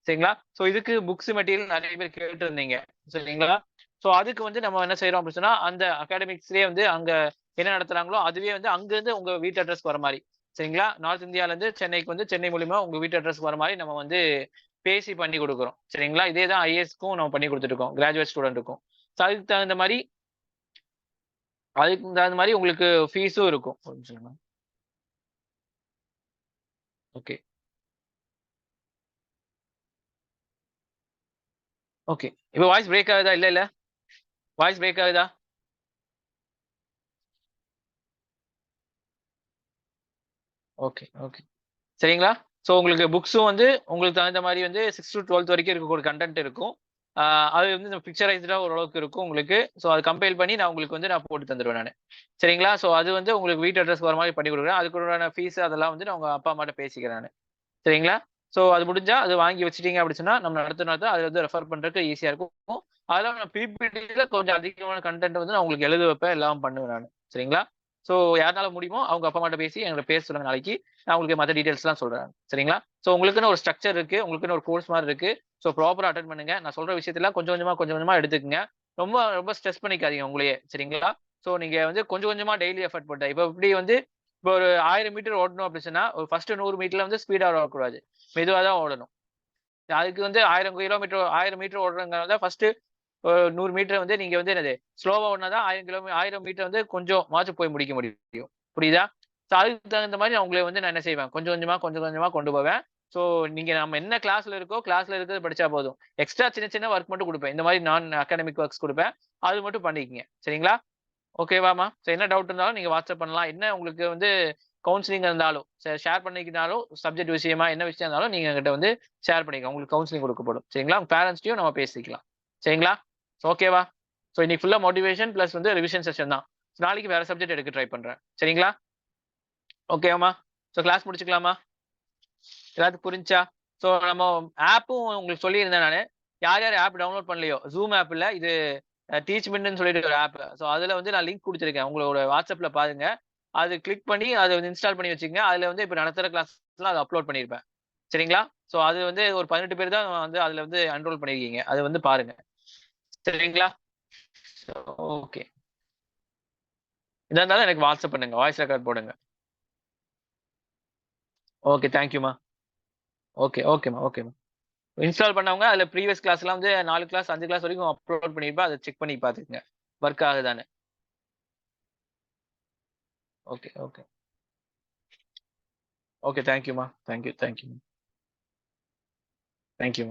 Speaker 1: சரிங்களா? ஸோ இதுக்கு புக்ஸ் மெட்டீரியல் நிறைய பேர் கேட்டிருந்தீங்க. சரிங்களா? ஸோ அதுக்கு வந்து நம்ம என்ன செய்றோம் அப்படின்னு சொன்னா, அந்த அகாடமிக்ஸ்லயே வந்து அங்க என்ன நடத்துறாங்களோ, அதுவே வந்து அங்கருந்து உங்க வீட்டு அட்ரஸ்க்கு வர மாரி. சரிங்களா? நார்த் இந்தியால இருந்து சென்னைக்கு வந்து சென்னை மூலியமா உங்க வீட்டு அட்ரஸ்க்கு வர மாரி நம்ம வந்து பேசி பண்ணி குடுக்குறோம். சரிங்களா? இதே தான் ஐஏஎஸ்க்கும் நம்ம பண்ணி குடுத்துட்டு இருக்கோம். கிராஜுவேட் ஸ்டூடண்ட்டுக்கும். ஸோ அதுக்கு தகுந்த மாரி உங்களுக்கு ஃபீஸும் இருக்கும். ஒரு நிமிஷம் இருங்க. ஓகே. ஓகே. இப்ப வாய்ஸ் பிரேக் ஆகுதா? இல்ல. வாய்ஸ் பிரேக் ஆகுதா? ஓகே. சரிங்களா? ஸோ உங்களுக்கு புக்ஸும் வந்து உங்களுக்கு தகுந்த மாரி வந்து 6 டூ 12 வரைக்கும் இருக்கக்கூடிய கன்டென்ட் இருக்கும். ஆ அது வந்து இந்த பிக்சரைஸ்டா ஓரளவுக்கு இருக்கும் உங்களுக்கு. ஸோ அத கம்பைல் பண்ணி நான் உங்களுக்கு வந்து நான் போட்டு தந்துருவேன் நானு. சரிங்களா? ஸோ அது வந்து உங்களுக்கு வீட்டு அட்ரஸ்க்கு வர மாரி பண்ணி குடுக்குறேன். அதுக்கு உண்டான ஃபீஸ் அதெல்லாம் வந்து நான் உங்க அப்பா, அம்மாட்ட பேசிக்கிறேன் நானு. சரிங்களா? ஸோ அது முடிஞ்சா அது வாங்கி வச்சுட்டீங்க அப்படி சொன்னா, நம்ம நடத்துனத அதுல வந்து ரெஃபர் பண்றதுக்கு ஈஸியா இருக்கும். அதெல்லாம் நான் பிபிடில கொஞ்சம் அதிகமான கன்டென்ட் வந்து நான் உங்களுக்கு எழுத வைப்பேன். எல்லாம் பண்ணுவேன் நானு. சரிங்களா? ஸோ யாருனால முடியுமோ அவங்க அப்பா, அம்மாட்ட பேசி என்கிட்ட பேச சொல்லுங்க நாளைக்கு. நான் உங்களுக்கு மத்த டீட்டெயில்ஸ்லாம் சொல்றேன். சரிங்களா? ஸோ உங்களுக்குன்னு ஒரு ஸ்ட்ரக்சர் இருக்கு. உங்களுக்குன்னு ஒரு கோர்ஸ் மாரி இருக்கு. ஸோ ப்ராப்பரா அட்டெண்ட் பண்ணுங்க. நான் சொல்ற விஷயத்தலாம் கொஞ்சம் கொஞ்சமா எடுத்துக்கங்க. ரொம்ப ரொம்ப ஸ்ட்ரெஸ் பண்ணிக்காதீங்க உங்களையே. சரிங்களா? ஸோ நீங்க வந்து கொஞ்சம் கொஞ்சமா டெய்லி எஃபோர்ட் போட்டு இப்ப எப்படி வந்து இப்போ ஒரு 1000 மீட்டர் ஓடணும் அப்படி சொன்னா, ஒரு ஃபர்ஸ்ட் 100 மீட்டர்ல வந்து ஸ்பீடா ஓடக்கூடாது. மெதுவா தான் ஓடணும். அதுக்கு வந்து 1000 கிலோமீட்டர் 1000 மீட்டர் ஓடுறதுனால தான் ஃபர்ஸ்ட் 100 மீட்டர் வந்து நீங்க வந்து என்னது ஸ்லோவா ஓடுனா தான் 1000 மீட்டர் வந்து கொஞ்சமாச்சும் போய் முடிக்க முடியும். புரியுதா? ஸோ அதுக்கு தகுந்த மாரி நான் உங்கள வந்து நான் என்ன செய்வேன், கொஞ்சம் கொஞ்சமா கொண்டு போவேன். ஸோ நீங்க நம்ம என்ன கிளாஸ்ல இருக்கோ, கிளாஸ்ல இருக்கிறத படிச்சா போதும். எக்ஸ்ட்ரா சின்ன சின்ன வொர்க் மட்டும் குடுப்பேன். இந்த மாரி நான் அகாடமிக் வொர்க்ஸ் குடுப்பேன். அது மட்டும் பண்ணிக்கங்க. சரிங்களா? ஓகேவாம்மா? ஸோ என்ன டவுட் இருந்தாலும் நீங்க வாட்ஸ்அப் பண்ணலாம். என்ன உங்களுக்கு வந்து கவுன்சிலிங் இருந்தாலும், ஷேர் பண்ணிக்கினாலும், சப்ஜெக்ட் விஷயமா என்ன விஷயம் இருந்தாலும் நீங்க என்கிட்ட வந்து ஷேர் பண்ணிக்கங்க. உங்களுக்கு கவுன்சிலிங் குடுக்கப்படும். சரிங்களா? உங்க பேரன்ட்ஸ்ட்டயும் நம்ம பேசிக்கலாம். சரிங்களா? ஓகேவா? ஸோ இன்னைக்கு ஃபுல்லா மோட்டிவேஷன் பிளஸ் வந்து ரிவிஷன் செஷன் தான். நாளைக்கு வேற சப்ஜெக்ட் எடுக்க ட்ரை பண்றேன். சரிங்களா? ஓகேவாம்மா? ஸோ கிளாஸ் முடிச்சுக்கலாமா? எல்லாத்துக்கும் புரிஞ்சுச்சா? ஸோ நம்ம ஆப்பும் உங்களுக்கு சொல்லியிருந்தேன் நானு. யார் யார் ஆப் டவுன்லோட் பண்ணலையோ, Zoom ஆப் இல்ல. இது டீச்மின்ட்ன்னு சொல்லிட்டு ஒரு ஆப். ஸோ அதுல வந்து நான் லிங்க் குடுத்துருக்கேன். உங்களோட WhatsAppல பாருங்க. அது கிளிக் பண்ணி அத வந்து இன்ஸ்டால் பண்ணி வச்சுக்கங்க. அதுல வந்து இப்ப நடத்துற கிளாஸ்லாம் அத அப்லோட் பண்ணியிருப்பேன். சரிங்களா? ஸோ அது வந்து ஒரு 18 பேர் தான் வந்து அதுல வந்து என்ரோல் பண்ணியிருக்கீங்க. அத வந்து பாருங்க. சரிங்களா? ஓகே. எதா இருந்தாலும் எனக்கு WhatsApp பண்ணுங்க. வாய்ஸ் ரெக்கார்ட் போடுங்க. ஓகே. தேங்க் யூ மா. ஓகேம்மா. இன்ஸ்டால் பண்ணவங்க அதுல ப்ரீவியஸ் கிளாஸ்லாம் வந்து 4 கிளாஸ், 5 கிளாஸ் வரைக்கும் அப்லோட் பண்ணியிருப்பேன். அத செக் பண்ணி பாத்துக்கங்க. ஒர்க் ஆகுதான்னு. ஓகே. ஓகே. தேங்க் யூ மா. Thank you. Thank you.